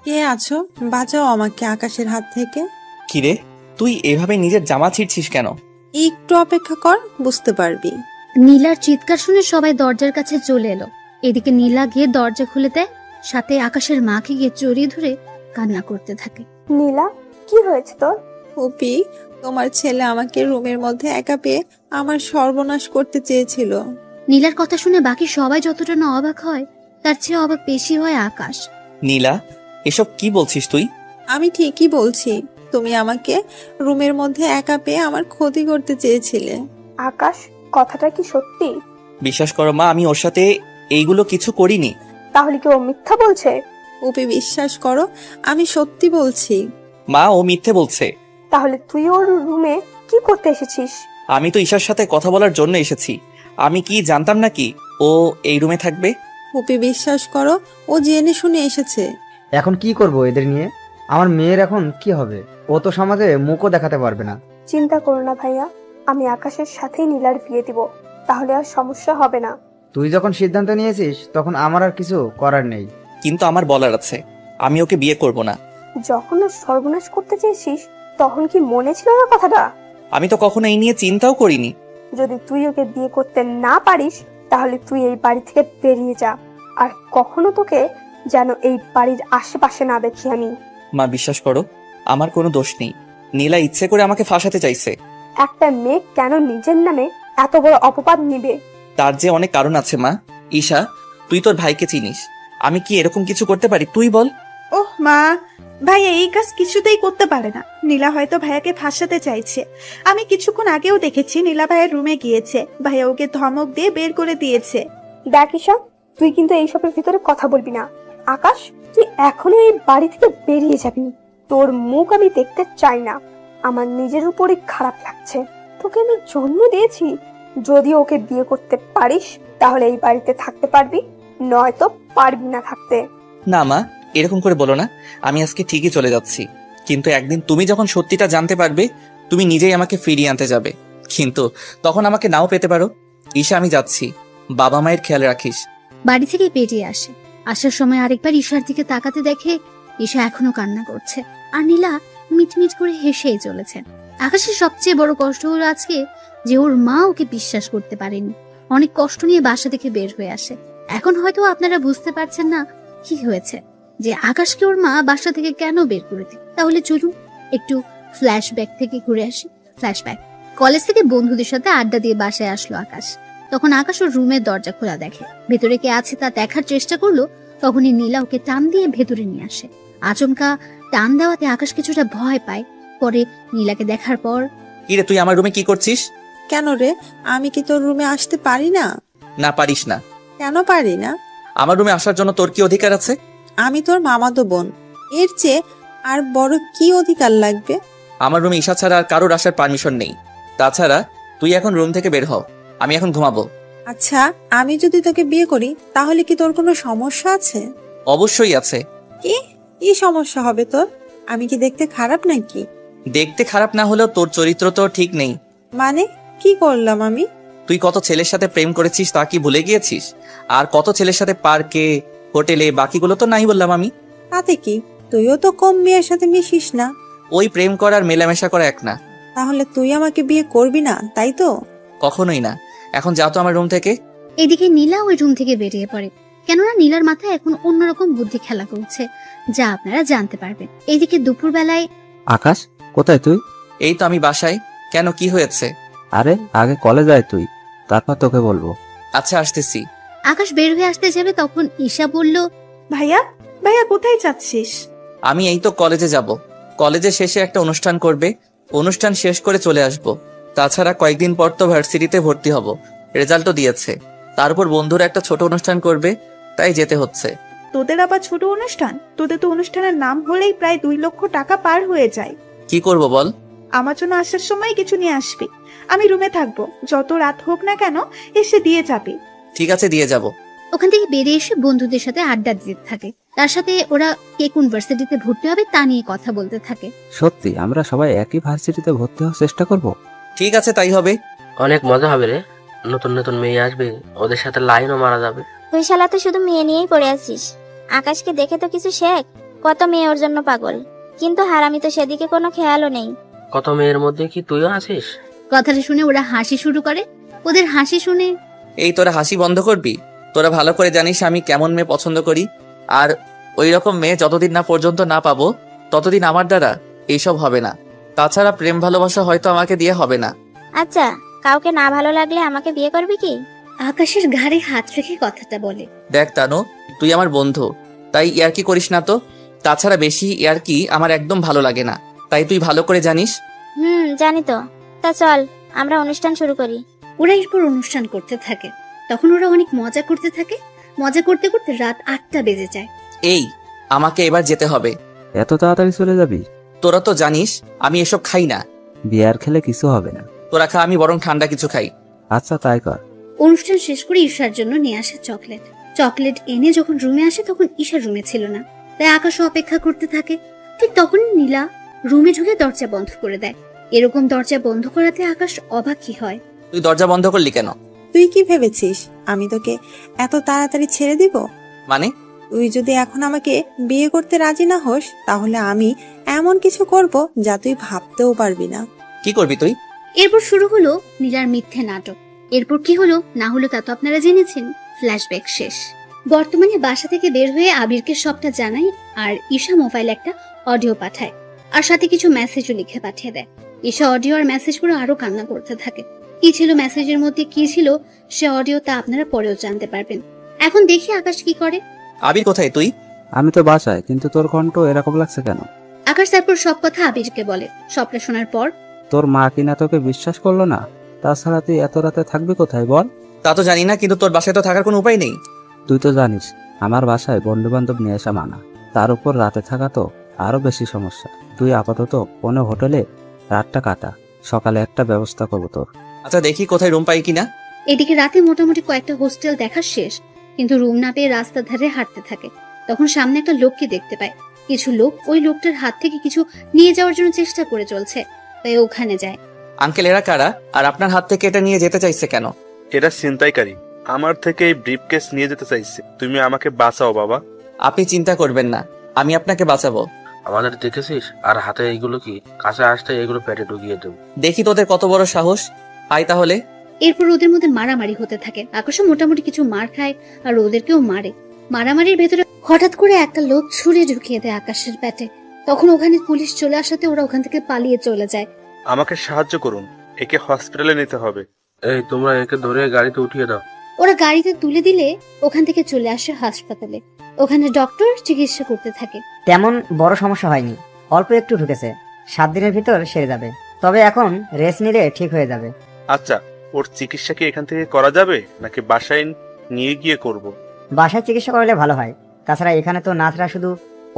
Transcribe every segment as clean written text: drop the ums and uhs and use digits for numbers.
কে আছো? বাঁচাও আমাকে আকাশের হাত থেকে। কিরে, তুই এভাবে নিজের জামা ছিঁড়ছিস কেন? একটু অপেক্ষা কর, বুঝতে পারবি। নীলার চিৎকার শুনে সবাই দরজার কাছে চলে এলো। এদিকে নীলা গিয়ে দরজা খুলে দেয়, সাথে আকাশের মাকে গিয়ে জড়িয়ে ধরে কান্না করতে থাকে। নীলা, কি হয়েছে তোর? ফুপি, তোমার ছেলে আমাকে রুমের মধ্যে একা পেয়ে আমার সর্বনাশ করতে চেয়েছিল। নীলার কথা শুনে বাকি সবাই যতটা না অবাক হয়, তার চেয়ে অবাক বেশি হয় আকাশ। নীলা, এসব কি বলছিস তুই? আমি ঠিকই বলছি, তুমি আমাকে রুমের মধ্যে একা পেয়ে আমার ক্ষতি করতে চেয়েছিলে। আকাশ, কথাটা কি সত্যি? বিশ্বাস করো মা, আমি ওর সাথে এইগুলো কিছু করিনি। তাহলে কি ও মিথ্যা বলছে? ফুপি, বিশ্বাস করো, আমি সত্যি বলছি। মা, ও মিথ্যে বলছে। তাহলে তুই ওর রুমে কি করতে এসেছিস? আমি তো ঈশার সাথে কথা বলার জন্য এসেছি। আমি কি জানতাম নাকি ও এই রুমে থাকবে? ফুপি, বিশ্বাস করো, ও জেনে শুনে এসেছে। এখন কি করব এদের নিয়ে? আমার মেয়ের এখন কি হবে? ও তো সমাজে মুখও দেখাতে পারবে না। চিন্তা করো না ভাইয়া, আমি আকাশের সাথেই নীলার বিয়ে দিব, তাহলে আর সমস্যা হবে না। তুই যখন সিদ্ধান্ত নিয়েছিস তখন আমার আর কিছু করার নেই। কিন্তু আমার বলার আছে, আমি ওকে বিয়ে করব না। যখন ও সর্বনাশ করতে চেয়েছিস তখন কি মনে ছিল না কথাটা? আমি তো কখনো এই নিয়ে চিন্তাও করিনি। যদি তুই ওকে বিয়ে করতে না পারিস তাহলে তুই এই বাড়ি থেকে বেরিয়ে যা, আর কখনো তোকে যেন এই বাড়ির আশেপাশে না দেখি আমি। মা, বিশ্বাস করো, আমার কোনো দোষ নেই। নীলা ইচ্ছে করে আমাকে ফাঁসাতে চাইছে। একটা মেয়ে কেন নিজের নামে এত বড় অপবাদ নিবে? তার যে অনেক কারণ আছে মা। ঈশা, তুই তোর ভাইকে চিনিস, আমি কি এরকম কিছু করতে পারি? তুই বল। ওহ মা, ভাইয়া এই কাজ কিছুতেই করতে পারে না। নীলা হয়তো ভাইয়াকে ফাঁসাতে চাইছে। আমি কিছুক্ষণ আগেও দেখেছি নীলা ভাইয়ের রুমে গিয়েছে, ভাইয়া ওকে ধমক দিয়ে বের করে দিয়েছে। দেখ ঈশা, তুই কিন্তু এইসবের ভিতরে কথা বলবি না। আকাশ, তুই এখনো এই বাড়ি থেকে বেরিয়ে যাবি। তোর মুখ আমি দেখতে চাই না। আমার নিজের উপরই খারাপ লাগছে। তোকে আমি জন্ম দিয়েছি, যদি ওকে বিয়ে করতে পারিস তাহলে এই বাড়িতে থাকতে পারবি, নয়তো পারবি না থাকতে। না মা, এরকম করে বলো না। আমি আজকে ঠিকই চলে যাচ্ছি, কিন্তু একদিন তুমি যখন সত্যিটা জানতে পারবে তুমি নিজেই আমাকে ফিরিয়ে আনতে যাবে, কিন্তু তখন আমাকে নাও পেতে পারো। ঈশা, আমি যাচ্ছি, বাবা মায়ের খেয়াল রাখিস। বাড়ি থেকে বেরিয়ে আসে। আসার সময় আরেকবার ঈশার দিকে তাকাতে দেখে ঈশা এখনো কান্না করছে, আর নীলা মিটমিট করে হেসেই চলেছে। আকাশের সবচেয়ে বড় কষ্ট হলো আজকে যে ওর মা ওকে বিশ্বাস করতে পারেনি। অনেক কষ্ট নিয়ে বাসা থেকে বের হয়ে আসে। এখন হয়তো আপনারা বুঝতে পারছেন না কি হয়েছে, যে আকাশকে ওর মা বাসা থেকে কেন বের করে দিল। তাহলে চলুন একটু ফ্ল্যাশব্যাক থেকে ঘুরে আসি। ফ্ল্যাশব্যাক। কলেজ থেকে বন্ধুদের সাথে আড্ডা দিয়ে বাসায় আসলো আকাশ। তখন আকাশ ওর রুমের দরজা খোলা দেখে। ভেতরে কে আছে তা দেখার চেষ্টা করলো, তখনই নীলা ওকে টান দিয়ে ভেতরে নিয়ে আসে। আচমকা টান দেওয়াতে আকাশ কিছুটা ভয় পায়। পরে নীলাকে দেখার পর, কিরে, তুই আমার রুমে কি করছিস? কেন রে, আমি কি তোর রুমে আসতে পারি না? না, পারিস না। কেন পারি না? আমার রুমে আসার জন্য তোর কি অধিকার আছে? আমি তোর মামাতো বোন, এর চেয়ে আর বড় কি অধিকার লাগবে? আমার রুমে ঈশা ছাড়া আর কারোর আসার পারমিশন নেই। তাছাড়া তুই এখন রুম থেকে বের হ, আমি এখন ঘুমাবো। আচ্ছা, আমি যদি তোকে বিয়ে করি তাহলে কি তোর কোনো সমস্যা আছে? অবশ্যই আছে। কি কি সমস্যা হবে তোর? আমি কি দেখতে খারাপ নাকি? দেখতে খারাপ না হলেও তোর চরিত্র তো ঠিক নেই। মানে কি করলাম আমি? তুই কত ছেলের সাথে প্রেম করেছিস তা কি ভুলে গিয়েছিস? আর কত ছেলের সাথে পার্কে, হোটেলে, বাকিগুলো তো নাই বললাম আমি। তাতে কি, তুইও তো কম মেয়ের সাথে মিশিস না। ওই প্রেম করা আর মেলামেশা করা এক না। তাহলে তুই আমাকে বিয়ে করবি না, তাই তো? কখনোই না। এখন যাও তো আমার রুম থেকে। এদিকে নীলা ওই রুম থেকে বেরিয়ে পড়ে, কেননা নীলার মাথায় এখন অন্যরকম বুদ্ধি খেলা করছে, যা আপনারা জানতে পারবেন। এদিকে দুপুরবেলায়, আকাশ, কোথায় তুই? এই তো আমি বাসায়। কেন, কি হয়েছে? আরে আগে কলেজ আয় তুই, তারপর তোকে বলবো। আচ্ছা, আসতেছি। আকাশ বের হয়ে আসতে যাবে, তখন ঈশা বলল, ভাইয়া, ভাইয়া কোথায় যাচ্ছিস? আমি এই তো কলেজে যাব। কলেজের শেষে একটা অনুষ্ঠান করবে, অনুষ্ঠান শেষ করে চলে আসব। তাছাড়া কয়েকদিন পর তো ভার্সিটিতে ভর্তি হব, রেজাল্টও দিয়েছে। তারপর বন্ধুরা একটা ছোট অনুষ্ঠান করবে, তাই যেতে হচ্ছে। তোদের আবার ছোট অনুষ্ঠান? তোদের তো অনুষ্ঠানের নাম হলেই প্রায় 2 লক্ষ টাকা পার হয়ে যায়। কি করব বল? আমার জন্য আসার সময় কিছু নিয়ে আসবি। আমি রুমে থাকবো, যত রাত হোক না কেন এসে দিয়ে যাবি। ঠিক আছে, দিয়ে যাব। ওখান থেকে বেরিয়ে এসে বন্ধুদের সাথে আড্ডা দিতে থাকে। তার সাথে ওরা কে কোন ভার্সিটিতে ভর্তি হবে তা নিয়ে কথা বলতে থাকে। সত্যি আমরা সবাই একই ভার্সিটিতে ভর্তি হওয়ার চেষ্টা করব। ঠিক আছে, তাই হবে। অনেক মজা হবে রে, নতুন নতুন মেয়ে আসবে, ওদের সাথে লাইনও মারা যাবে। তুই শালা তো শুধু মেয়ে নিয়েই পড়ে আছিস। আকাশকে দেখে তো কিছু শেখ। কত মেয়ে ওর জন্য পাগল, কিন্তু হারামি তো সেদিকে কোনো খেয়ালও নেই। কত মেয়ের মধ্যে কি তুইও আছিস? কথাটা শুনে ওরা হাসি শুরু করে। ওদের হাসি শুনে এই তোরা হাসি বন্ধ করবি? তোরা ভালো করে জানিস আমি কেমন মেয়ে পছন্দ করি, আর ওই রকম মেয়ে যতদিন না পর্যন্ত না পাবো ততদিন আমার দ্বারা এইসব হবে না। তাছাড়া প্রেম ভালোবাসা হয়তো আমাকে দিয়ে হবে না। আচ্ছা, কাউকে না ভালো লাগলে আমাকে বিয়ে করবি কি? আকাশের ঘাড়ে হাত রেখে কথাটা বলে। দেখ তানু, তুই আমার বন্ধু, তাই ইয়ার্কি করিস না তো। তাছাড়া বেশি ইয়ার্কি আমার একদম ভালো লাগে না, তাই তুই ভালো করে জানিস। জানি তো। তা চল আমরা অনুষ্ঠান শুরু করি। ওরা এরপর অনুষ্ঠান করতে থাকে। তখন ওরা অনেক মজা করতে থাকে। মজা করতে করতে রাত 8টা বেজে যায়। এই, আমাকে এবার যেতে হবে। এত তাড়াতাড়ি চলে যাবি? তোরা তো জানিস আমি এসব খাই না। বিয়ার খেলে কিছু হবে না। তোরা খা, আমি বরং ঠান্ডা কিছু খাই। আচ্ছা তাই কর। অনুষ্ঠান শেষ করে ঈশার জন্য নিয়ে আসে চকলেট। চকলেট এনে যখন রুমে আসে তখন ঈশা রুমে ছিল না, তাই আকাশও অপেক্ষা করতে থাকে। ঠিক তখনই নীলা রুমে ঢুকে দরজা বন্ধ করে দেয়। এরকম দরজা বন্ধ করাতে আকাশ অবাকই হয়। তুই দরজা বন্ধ করলি কেন? তুই কি ভেবেছিস আমি তোকে এত তাড়াতাড়ি ছেড়ে দিব? মানে? তুই যদি এখন আমাকে বিয়ে করতে রাজি না হোস, তাহলে আমি এমন কিছু করব যা তুই ভাবতেও পারবি না। কি করবি তুই? এরপর শুরু হলো নীলার মিথ্যে নাটক। এরপর কি হলো না হলো তা তো আপনারা জেনেছেন। ফ্ল্যাশব্যাক শেষ। বর্তমানে বাসা থেকে বের হয়ে আবিরকে সবটা জানায়, আর ঈশা মোবাইল একটা অডিও পাঠায়, আর সাথে কিছু মেসেজও লিখে পাঠিয়ে দেয়। ঈশা অডিও আর মেসেজগুলো আরো কান্না করতে থাকে। কি ছিল মেসেজের মধ্যে, কি ছিল সে অডিও, তা আপনারা পরেও জানতে পারবেন। এখন দেখি আকাশ কি করে। আবির কোথায় তুই? আমি তো বাসায়, কিন্তু তোর কণ্ঠ এরকম লাগছে কেন? আকাশ তারপর সব কথা আবিরকে বলে। সবটা শোনার পর তোর মা কিনা তোকে বিশ্বাস করলো না? তাছাড়া তুই এত রাতে থাকবি কোথায় বল? তা তো জানি না, কিন্তু তোর বাসায় তো থাকার কোনো উপায় নেই। তুই তো জানিস আমার বাসায় বন্ধু বান্ধব নিয়ে আসা মানা। তার উপর রাতে থাকা তো আরো বেশি সমস্যা। তুই আপাতত কোনো হোটেলে রাতটা কাটা, সকালে একটা ব্যবস্থা করবো তোর। আচ্ছা দেখি কোথায় রুম পাই কিনা। এদিকে রাতে মোটামুটি কয়েকটা হোস্টেল দেখা শেষ, কিন্তু রুম না পেয়ে রাস্তার ধারে হাঁটতে থাকে। তখন সামনে একটা লোককে দেখতে পায়। কিছু লোক ওই লোকটার হাত থেকে কিছু নিয়ে যাওয়ার জন্য চেষ্টা করে চলছে, তাই ওখানে যায়। আঙ্কেল, এরা কারা, আর আপনার হাত থেকে এটা নিয়ে যেতে চাইছে কেন? এরা ছিনতাইকারী, আমার থেকে এই ব্রিফকেস নিয়ে যেতে চাইছে। তুমি আমাকে বাঁচাও বাবা। আপনি চিন্তা করবেন না, আমি আপনাকে বাঁচাবো। আমাদের দেখেছিস? আর হাতে এইগুলো কি? কাছে আসতে এগুলো পেটে ঢুকিয়ে দেব। দেখি তোদের কত বড় সাহস। আয় তাহলে। এরপর ওদের মধ্যে মারামারি হতে থাকে। আকাশও মোটামুটি কিছু মার খায়, আর ওদেরকেও মারে। মারামারির ভেতরে হঠাৎ করে একটা লোক ছুরি ঢুকিয়ে দেয় আকাশের পেটে। তখন ওখানে পুলিশ চলে আসাতে ওরা ওখান থেকে পালিয়ে চলে যায়। আমাকে সাহায্য করুন, একে হসপিটালে নিতে হবে। এই তোমরা একে ধরে গাড়িতে উঠিয়ে দাও। ওরা গাড়িতে তুলে দিলে ওখান থেকে চলে আসে হাসপাতালে। ওখানে ডক্টর চিকিৎসা করতে থাকে। তেমন বড় সমস্যা হয়নি, অল্প একটু ঢুকেছে, 7 দিনের ভিতর সেরে যাবে। তবে এখন রেস্ট নিলে ঠিক হয়ে যাবে। আচ্ছা, ওর চিকিৎসা কি এখান থেকে করা যাবে নাকি বাসায় নিয়ে গিয়ে করব? বাসায় চিকিৎসা করলে ভালো হয়। তাছাড়া এখানে তো নার্সরা শুধু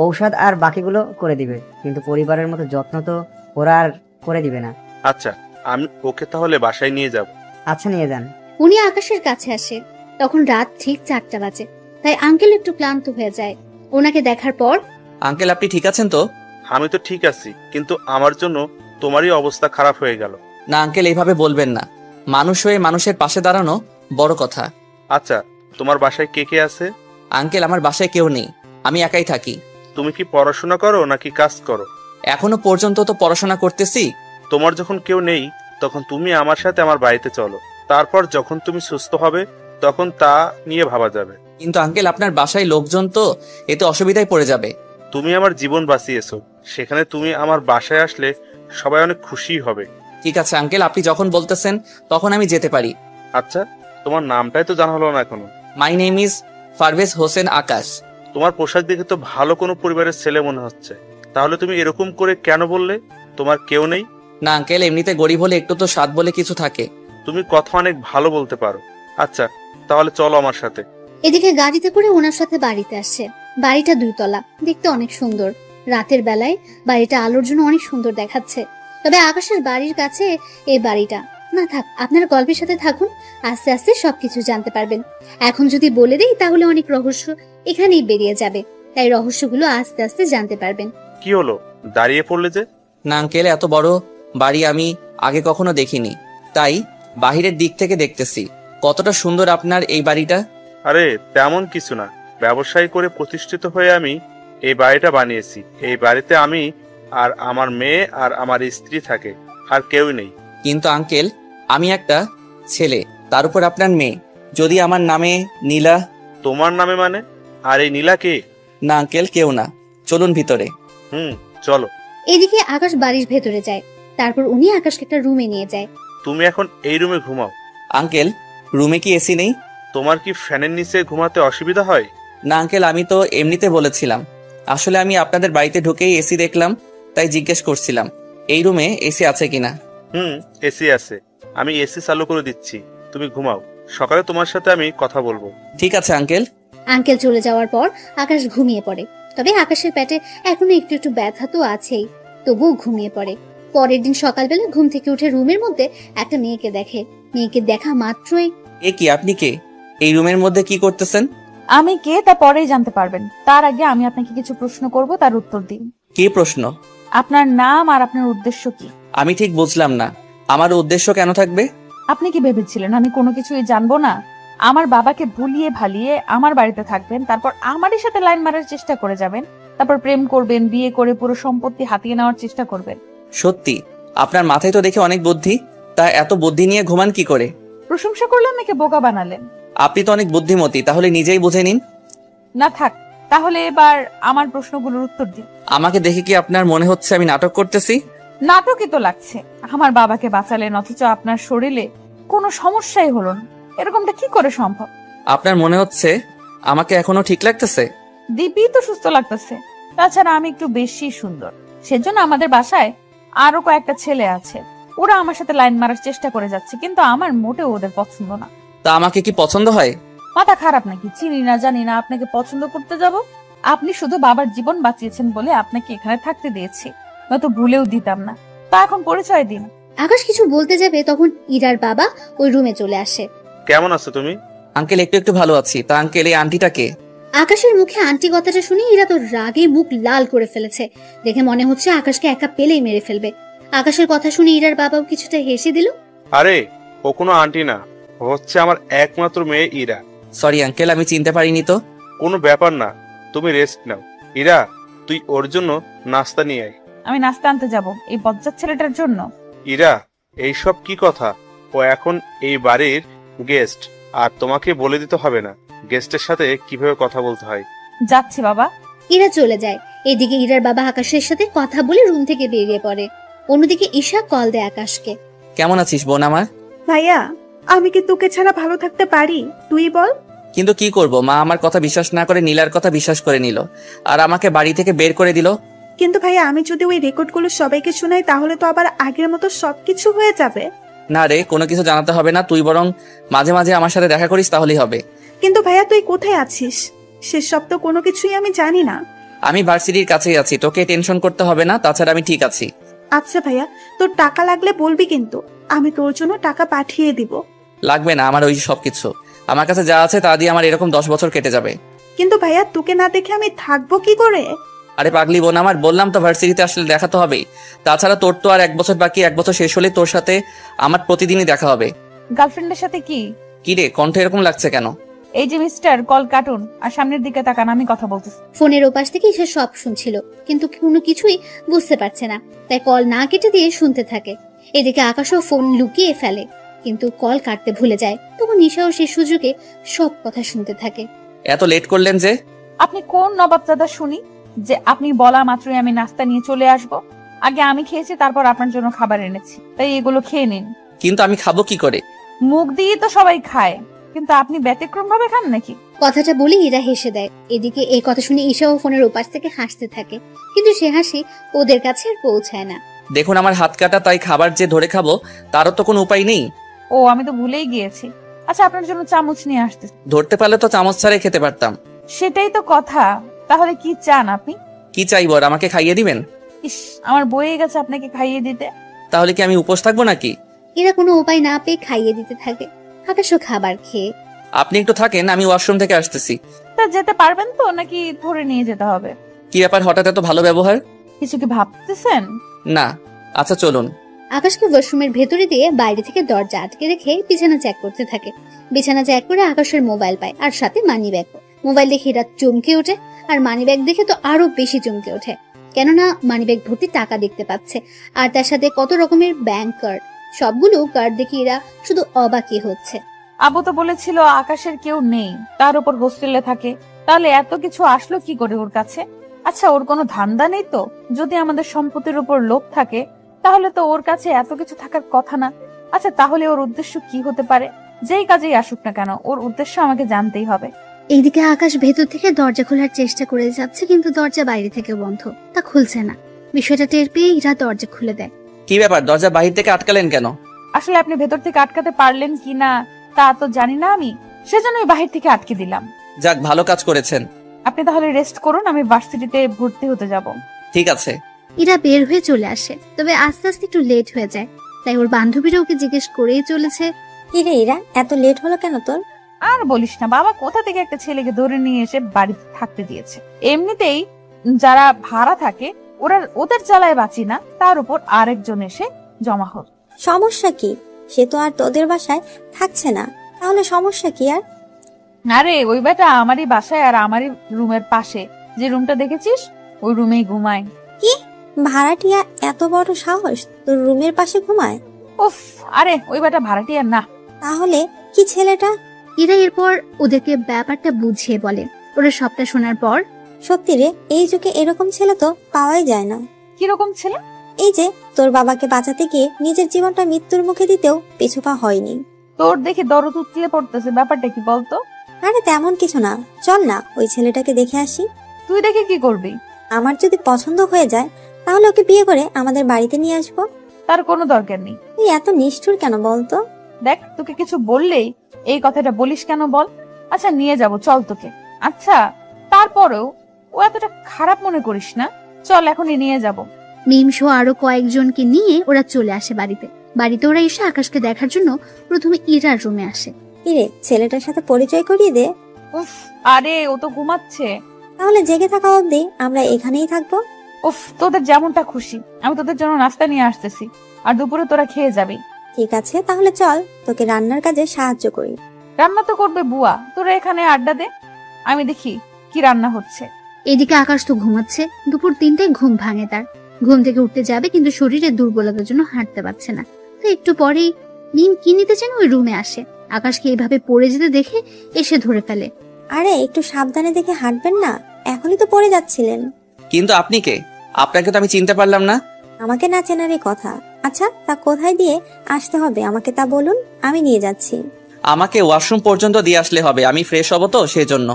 ঔষধ আর বাকিগুলো করে দিবে, কিন্তু পরিবারের মতো যত্ন তো ওরা আর করে দিবে না। আচ্ছা, আমি ওকে তাহলে বাসায় নিয়ে যাব। আচ্ছা, নিয়ে যান। উনি আকাশের কাছে আসে। তখন রাত ঠিক 4টা বাজে, তাই আঙ্কেল একটু ক্লান্ত হয়ে যায়। ওনাকে দেখার পর, আঙ্কেল আপনি ঠিক আছেন তো? আমি তো ঠিক আছি, কিন্তু আমার জন্য তোমারই অবস্থা খারাপ হয়ে গেল। না আঙ্কেল, এইভাবে বলবেন না। মানুষ হয়ে মানুষের পাশে দাঁড়ানো বড় কথা। আচ্ছা, তোমার বাসায় কে কে আছে? আঙ্কেল, আমার বাসায় কেউ নেই, আমি একাই থাকি। তুমি কি পড়াশোনা করো নাকি কাজ করো? এখনো পর্যন্ত তো পড়াশোনা করতেছি। তোমার যখন কেউ নেই তখন তুমি আমার সাথে আমার বাড়িতে চলো। তারপর যখন তুমি সুস্থ হবে তখন তা নিয়ে ভাবা যাবে। কিন্তু আঙ্কেল, আপনার বাসায় লোকজন তো, এতে অসুবিধায় পড়ে যাবে। তুমি আমার জীবন বাঁচিয়েছো, সেখানে তুমি আমার বাসায় আসলে সবাই অনেক খুশি হবে। ঠিক আছে আঙ্কেল, আপনি যখন বলতেছেন তখন আমি যেতে পারি। আচ্ছা, তোমার নামটাই তো জানা হলো না এখনো। My name is Parvez Hossain Akash. তোমার পোশাক দেখে তো ভালো কোনো পরিবারের ছেলে মনে হচ্ছে। তাহলে তুমি এরকম করে কেন বললে তোমার কেউ নেই? না আঙ্কেল, এমনিতে গরিব হলে একটু তো স্বাদ বলে কিছু থাকে। তুমি কথা অনেক ভালো বলতে পারো। আচ্ছা, তাহলে চলো আমার সাথে। এদিকে গাড়িতে করে ওনার সাথে বাড়িতে আসে। বাড়িটা 2 তলা, দেখতে অনেক সুন্দর। রাতের বেলায় বাড়িটা আলোর জন্য অনেক সুন্দর দেখাচ্ছে। তবে আকাশের বাড়ির কাছে এই বাড়িটা না। থাক, আপনারা গল্পের সাথে থাকুন, আস্তে আস্তে সবকিছু জানতে পারবেন। এখন যদি বলে দিই তাহলে অনেক রহস্য এখানেই বেরিয়ে যাবে, তাই রহস্যগুলো আস্তে আস্তে জানতে পারবেন। কি হলো, দাঁড়িয়ে পড়লে যে? না আঙ্কেল, এত বড় বাড়ি আমি আগে কখনো দেখিনি, তাই বাহিরের দিক থেকে দেখতেছি। কতটা সুন্দর আপনার এই বাড়িটা। আরে তেমন কিছু না, ব্যবসায় করে প্রতিষ্ঠিত হয়ে আমি এই বাড়িটা বানিয়েছি। এই বাড়িতে আমি আর আমার মেয়ে আর আমার স্ত্রী থাকে, আর কেউ নেই। কিন্তু আঙ্কেল, আমি একটা ছেলে, তার উপর আপনার মেয়ে। যদি আমার নামে নীলা। তোমার নামে মানে? আর এই নীলা কে? না আঙ্কেল, কেউ না। চলুন ভিতরে। চলো। এদিকে আকাশ বাড়ির ভেতরে যায়। তারপর উনি আকাশকে একটা রুমে নিয়ে যায়। তুমি এখন এই রুমে ঘুমাও। আঙ্কেল, রুমে কি এসি নেই? তোমার কি ফ্যানের নিচে ঘুমাতে অসুবিধা হয়? না আঙ্কেল, আমি তো এমনিতে বলেছিলাম। আসলে আমি আপনাদের বাড়িতে ঢুকেই এসি দেখলাম, তাই জিজ্ঞেস করছিলাম এই রুমে এসি আছে কিনা। এসি আছে, আমি এসি চালু করে দিচ্ছি, তুমি ঘুমাও। সকালে তোমার সাথে আমি কথা বলবো। ঠিক আছে আঙ্কেল। আঙ্কেল চলে যাওয়ার পর আকাশ ঘুমিয়ে পড়ে। তবে আকাশের পেটে এখনো একটু একটু ব্যথা তো আছেই, তবুও ঘুমিয়ে পড়ে। পরের দিন সকালবেলা ঘুম থেকে উঠে রুমের মধ্যে একটা মেয়েকে দেখে। মেয়েকে দেখা মাত্রই, এ কি, আপনি কে? এই রুমের মধ্যে কি করতেছেন? আমি কে তা পরেই জানতে পারবেন। তার আগে আমি আপনাকে কিছু প্রশ্ন করব, তার উত্তর দিন। কি প্রশ্ন? আপনার নাম আর আপনার উদ্দেশ্য কি? আমি ঠিক বুঝলাম না। আমার উদ্দেশ্য কেন থাকবে? আপনি কি ভেবেছিলেন আমি কোনো কিছুই জানবো না? আমার বাবাকে ভুলিয়ে ভালিয়ে আমার বাড়িতে থাকবেন, তারপর আমারই সাথে লাইন মারার চেষ্টা করে যাবেন, তারপর প্রেম করবেন, বিয়ে করে পুরো সম্পত্তি হাতিয়ে নেওয়ার চেষ্টা করবেন। সত্যি আপনার মাথায় তো দেখে অনেক বুদ্ধি, তা এত বুদ্ধি নিয়ে ঘুমান কি করে? প্রশংসা করলেন নাকি বোকা বানালেন? আপনি তো অনেক বুদ্ধিমতী, তাহলে নিজেই বুঝে নিন। না থাক, তাহলে এবার আমার প্রশ্নগুলোর উত্তর দিন। আমাকে দেখে কি আপনার মনে হচ্ছে আমি নাটক করতেছি? নাটকই তো লাগছে। আমার বাবাকে বাঁচালেন, অথচ আপনার শরীরে কোনো সমস্যাই হলো না। এরকমটা কি করে সম্ভব? আপনার মনে হচ্ছে আমাকে এখনো ঠিক লাগতেছে? দীপই তো সুস্থ লাগতেছে। তাছাড়া আমি একটু বেশি সুন্দর, সেজন্য আমাদের বাসায় আরো কয়েকটা ছেলে আছে। ওরা আমার সাথে লাইন মারার চেষ্টা করে যাচ্ছে, কিন্তু আমার মোটেও ওদের পছন্দ না। তা আমাকে কি পছন্দ হয়? মাথা খারাপ নাকি? চিনি না জানি না আপনাকে পছন্দ করতে যাব? আপনি শুধু বাবার জীবন বাঁচিয়েছেন বলে আপনাকে এখানে থাকতে দিয়েছি, নয়তো ভুলেও দিতাম না। তা এখন পরিচয় দিন। আকাশ কিছু বলতে যাবে, তখন ইরার বাবা ওই রুমে চলে আসে। কেমন আছো তুমি? আঙ্কেল, একটু একটু ভালো আছি। তা আঙ্কেল, এই আন্টিটা কে? আকাশের মুখে আন্টি কথাটা শুনে ইরা তো রাগে মুখ লাল করে ফেলেছে। দেখে মনে হচ্ছে আকাশকে একা পেলেই মেরে ফেলবে। আকাশের কথা শুনে ইরার বাবাও কিছুটা হেসে দিল। আরে, ও কোনো আন্টি না, ও হচ্ছে আমার একমাত্র মেয়ে ইরা। সরি আঙ্কেল, আমি চিনতে পারিনি তো। কোনো ব্যাপার না, তুমি রেস্ট নাও। ইরা, তুই ওর জন্য নাস্তা নিয়ে আয়। আমি নাস্তা আনতে যাব এই বজ্জাত ছেলেটার জন্য? ইরা, এইসব কি কথা? ও এখন এই বাড়ির গেস্ট, আর তোমাকে বলে দিতে হবে না গেস্টের সাথে কিভাবে কথা বলতে হয়। যাচ্ছি বাবা। ইরা চলে যায়। এদিকে ইরার বাবা আকাশের সাথে কথা বলে রুম থেকে বেরিয়ে পড়ে। অন্যদিকে ঈশা কল দেয় আকাশকে। কেমন আছিস বোন আমার? ভাইয়া, আমি কি তোকে ছাড়া ভালো থাকতে পারি? তুই বল। কিন্তু কি করব, মা আমার কথা বিশ্বাস না করে নীলার কথা বিশ্বাস করে নিল, আর আমাকে বাড়ি থেকে বের করে দিল। কিন্তু ভাইয়া, আমি যদি ওই রেকর্ডগুলো সবাইকে শোনাই তাহলে তো আবার আগের মতো সবকিছু হয়ে যাবে। না রে, কোনো কিছু জানাতে হবে না, তুই বরং মাঝে মাঝে আমার সাথে দেখা করিস, তাহলেই হবে। কিন্তু ভাইয়া, তুই কোথায় আছিস সেসব তো কোনো কিছুই আমি জানি না। আমি ভার্সিটির কাছেই আছি, তোকে টেনশন করতে হবে না, তাছাড়া আমি ঠিক আছি। আচ্ছা ভাইয়া, তোর টাকা লাগলে বলবি, কিন্তু আমি তোর জন্য টাকা পাঠিয়ে দিব। লাগবে না আমার ওই সবকিছু, আমার কাছে যা আছে তা দিয়ে আমার এরকম 10 বছর কেটে যাবে। কিন্তু ভাইয়া, তোকে না দেখে আমি থাকবো কি করে? আরে পাগলি বোন আমার, বললাম তো ভার্সিটিতে আসলে দেখা তো হবেই। তাছাড়া তোর তো আর 1 বছর বাকি, 1 বছর শেষ হলে তোর সাথে আমার প্রতিদিনই দেখা হবে। গার্লফ্রেন্ডের সাথে কি? কি রে, কণ্ঠ এরকম লাগছে কেন? এই যে মিস্টার, কল কাটুন আর সামনের দিকে তাকান, আমি কথা বলতেছি। ফোনের ওপাশ থেকে ঈশা সব শুনছিল, কিন্তু কোনো কিছুই বুঝতে পারছে না, তাই কল না কেটে দিয়ে শুনতে থাকে। এদিকে আকাশও ফোন লুকিয়ে ফেলে, কিন্তু কল কাটতে ভুলে যায়। তখন ঈশাও সে সুযোগে সব কথা শুনতে থাকে। এত লেট করলেন যে? আপনি কোন নবাবজাদা শুনি যে আপনি বলা মাত্রই আমি নাস্তা নিয়ে চলে আসব? আগে আমি খেয়েছি, তারপর আপনার জন্য খাবার এনেছি, তাই এগুলো খেয়ে নিন। কিন্তু আমি খাবো কি করে? মুখ দিয়ে তো সবাই খায়, কিন্তু আপনি ব্যতিক্রম ভাবে খান নাকি? কথাটা বলে ইরা হেসে দেয়। এদিকে এই কথা শুনে ঈশাও ফোনের ওপাশ থেকে হাসতে থাকে, কিন্তু সে হাসি ওদের কাছে আর পৌঁছায় না। দেখুন আমার হাত কাটা, তাই খাবার যে ধরে খাবো তারও তো কোনো উপায় নেই। ও, আমি তো ভুলেই গিয়েছি। আচ্ছা, আপনার জন্য চামচ নিয়ে আসতে। ধরতে পারলে তো চামচ ছাড়াই খেতে পারতাম। সেটাই তো কথা। তাহলে কি চান আপনি? কি চাইবো, আর আমাকে খাইয়ে দিবেন? ইস, আমার বয়ে গেছে আপনাকে খাইয়ে দিতে। তাহলে কি আমি উপোস থাকবো নাকি? এরা কোনো উপায় না পেয়ে খাইয়ে দিতে থাকে। আকাশও খাবার খেয়ে। আপনি একটু থাকেন, আমি ওয়াশরুম থেকে আসতেছি। তা যেতে পারবেন তো, নাকি ধরে নিয়ে যেতে হবে? কি ব্যাপার, হঠাৎ এত ভালো ব্যবহার? কিছু কি ভাবতেছেন? না। আচ্ছা চলুন। আকাশকে ওয়াশরুমের ভেতরে দিয়ে বাইরে থেকে দরজা আটকে রেখে বিছানা চেক করতে থাকে। বিছানা চেক করে আকাশের মোবাইল পায়, আর সাথে মানি ব্যাগ। মোবাইল দেখে এরা চমকে ওঠে, আর মানিব্যাগ দেখে তো আরো বেশি চমকে ওঠে, কেননা মানিব্যাগ ভর্তি টাকা দেখতে পাচ্ছে, আর তার সাথে কত রকমের ব্যাংক কার্ড। সবগুলো কার্ড দেখে এরা শুধু অবাকই হচ্ছে। আবু তো বলেছিল আকাশের কেউ নেই, তার উপর হোস্টেলে থাকে, তাহলে এত কিছু আসলো কি করে ওর কাছে? আচ্ছা, ওর কোনো ধান্দা নেই তো? যদি আমাদের সম্পত্তির উপর লোভ থাকে তাহলে তো ওর কাছে এত কিছু থাকার কথা না। আচ্ছা, তাহলে ওর উদ্দেশ্য কি হতে পারে? যেই কাজেই আসুক না কেন, ওর উদ্দেশ্য আমাকে জানতেই হবে। এইদিকে আকাশ ভেতর থেকে দরজা খোলার চেষ্টা করে যাচ্ছে, কিন্তু দরজা বাইরে থেকে বন্ধ, তা খুলছে না। বিষয়টা টের পেয়ে ইরা দরজা খুলে দেয়। কি ব্যাপার, দরজা বাহির থেকে আটকালেন কেন? আসলে আপনি ভেতর থেকে আটকাতে পারলেন কিনা তা তো জানি না আমি, সেজন্যই বাহির থেকে আটকে দিলাম। যাক, ভালো কাজ করেছেন। আপনি তাহলে রেস্ট করুন, আমি ভার্সিটিতে ভর্তি হতে যাব। ঠিক আছে। ইরা বের হয়ে চলে আসে, তবে আস্তে আস্তে একটু লেট হয়ে যায়, তাই ওর বান্ধবীরা ওকে জিজ্ঞেস করেই চলেছে, কিরে ইরা, এত লেট হলো কেন তোর? আর বলিস না, বাবা কোথা থেকে একটা ছেলেকে ধরে নিয়ে এসে বাড়িতে থাকতে দিয়েছে। এমনিতেই যারা ভাড়া থাকে ওদের জ্বালায় বাঁচি না, তার উপর আরেকজন এসে জমা হল। সমস্যা কি? সে তো আর তোদের বাসায় থাকছে না, তাহলে সমস্যা কি আর? আরে ওই বেটা আমারই বাসায় আর আমারই রুমের পাশে যে রুমটা দেখেছিস, ওই রুমেই ঘুমায়। কি ভাড়াটিয়া এত বড় সাহস তোর রুমের পাশে ঘুমায়? উফ, আরে ওই বেটা ভাড়াটিয়া না। তাহলে কি ছেলেটা? ইরা এরপর ওদেরকে ব্যাপারটা বুঝিয়ে বলে। ওরা সবটা শোনার পর, সত্যি রে, এই যুগে এরকম ছেলে তো পাওয়াই যায় না। কিরকম ছেলে? এই যে তোর বাবাকে বাঁচাতে গিয়ে নিজের জীবনটা মৃত্যুর মুখে দিতেও পিছুপা হয়নি। তোর দেখে দরদ উতলে পড়তেছে, ব্যাপারটা কি বলতো? আরে তেমন কিছু না, চল না ওই ছেলেটাকে দেখে আসি। তুই দেখে কি করবি? আমার যদি পছন্দ হয়ে যায় তাহলে ওকে বিয়ে করে আমাদের বাড়িতে নিয়ে আসবো। তার কোনো দরকার নেই। তুই এত নিষ্ঠুর কেন বলতো? দেখ, তোকে কিছু বললেই এই কথাটা বলিস কেন বল? আচ্ছা নিয়ে যাব, চল তোকে। আচ্ছা তারপরেও ও এতটা খারাপ মনে করিস না, চল এখনই নিয়ে যাব। মিম সহ আরো কয়েকজনকে নিয়ে ওরা চলে আসে বাড়িতে। বাড়িতে ওরা এসে আকাশকে দেখার জন্য প্রথমে ইরার রুমে আসে। কিরে, ছেলেটার সাথে পরিচয় করিয়ে দে। উফ, আরে ও তো ঘুমাচ্ছে। তাহলে জেগে থাকা অবধি আমরা এখানেই থাকবো। উফ, তোদের যেমনটা খুশি, আমি তোদের জন্য নাস্তা নিয়ে আসতেছি, আর দুপুরে তোরা খেয়ে যাবি। ঠিক আছে, তাহলে চল তোকে রান্নার কাজে সাহায্য করি। রান্না তো করবে বুয়া, তোরা এখানে আড্ডা দে, আমি দেখি কি রান্না হচ্ছে। এদিকে আকাশ তো ঘুমাচ্ছে। দুপুর 3টায় ঘুম ভাঙে তার। ঘুম থেকে উঠতে যাবে, কিন্তু শরীরে দুর্বলতার জন্য হাঁটতে পারছে না। তো একটু পরেই মিম কি নিতে যেন ওই রুমে আসে। আকাশকে এইভাবে পড়ে যেতে দেখে এসে ধরে ফেলে। আরে একটু সাবধানে দেখে হাঁটবেন না, এখনই তো পড়ে যাচ্ছিলেন। কিন্তু আপনি কে? আপনাকে তো আমি চিনতে পারলাম না। আমাকে না চেনারই কথা। আচ্ছা, তা কোথায় দিয়ে আসতে হবে আমাকে তা বলুন, আমি নিয়ে যাচ্ছি। আমাকে ওয়াশরুম পর্যন্ত দিয়ে আসলে হবে, আমি ফ্রেশ হব তো সেই জন্য।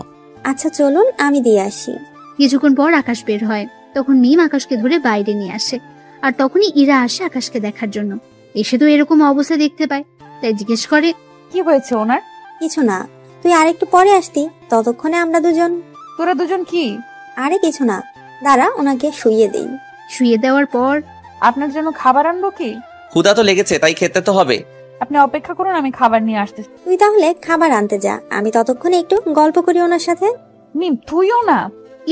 আচ্ছা চলুন, আমি দিয়ে আসি। কিছুক্ষণ পর আকাশ বের হয়। তখন মিম আকাশকে ধরে বাইরে নিয়ে আসে, আর তখনই ইরা আসে আকাশকে দেখার জন্য। এসে তো এরকম অবস্থা দেখতে পায়, তাই জিজ্ঞেস করে, কি হয়েছে ওনার? কিছু না, তুই আরেকটু পরে আসতি, ততক্ষণে আমরা দুজন। তোরা দুজন কি? আরে কিছু না, দাঁড়া ওনাকে শুইয়ে দেই। শুয়ে দেওয়ার পর, আপনার জন্য খাবার আনবো কি? ক্ষুধা তো লেগেছে, তাই খেতে তো হবে। আপনি অপেক্ষা করুন, আমি খাবার নিয়ে আসতেছি। তুই তাহলে খাবার আনতে যা, আমি ততক্ষণে একটু গল্প করি ওনার সাথে। মিম তুইও না।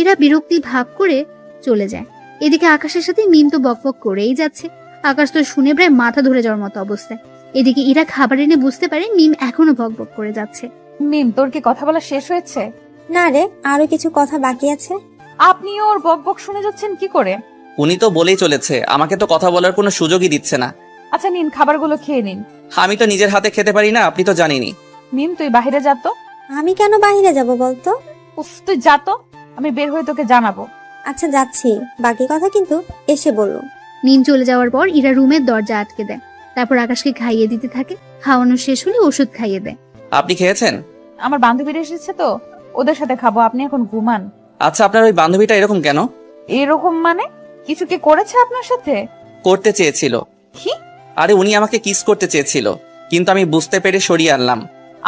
ইরা বিরক্তি ভাব করে চলে যায়। এদিকে আকাশের সাথে মিম তো বকবক করেই যাচ্ছে। আকাশ তো শুনে প্রায় মাথা ধরে যাওয়ার মতো অবস্থায়। এদিকে ইরা খাবার এনে বুঝতে পারে মিম এখনো বকবক করে যাচ্ছে। মিম, তোর কি কথা বলা শেষ হয়েছে? না রে, আরো কিছু কথা বাকি আছে। আপনি ওর বকবক শুনে যাচ্ছেন কি করে? উনি তো বলেই চলেছে, আমাকে তো কথা বলার কোনো সুযোগই দিচ্ছে না। আচ্ছা নিন, খাবারগুলো খেয়ে নিন। আমি তো নিজের হাতে খেতে পারি না, আপনি তো জানেনই। মিম তুই বাহিরে যা তো। আমি কেন বাহিরে যাব বলতো? উফ, তুই যা তো, আমি বের হয়ে তোকে জানাবো। আচ্ছা যাচ্ছি, বাকি কথা কিন্তু এসে বলবো। মিম চলে যাওয়ার পর ইরা রুমের দরজা আটকে দেয়। তারপর আকাশকে খাইয়ে দিতে থাকে। খাওয়ানো শেষ হলে ওষুধ খাইয়ে দেয়। আপনি খেয়েছেন? আমার বান্ধবীরা এসেছে তো, ওদের সাথে খাবো, আপনি এখন ঘুমান। আচ্ছা, আপনার ওই বান্ধবীটা এরকম কেন? এরকম মানে? কিছু কি করেছে আপনার সাথে? করতে চেয়েছিল। কি? আরে উনি আমাকে কিস করতে চেয়েছিল, কিন্তু আমি বুঝতে পেরে সরিয়ে আনলাম।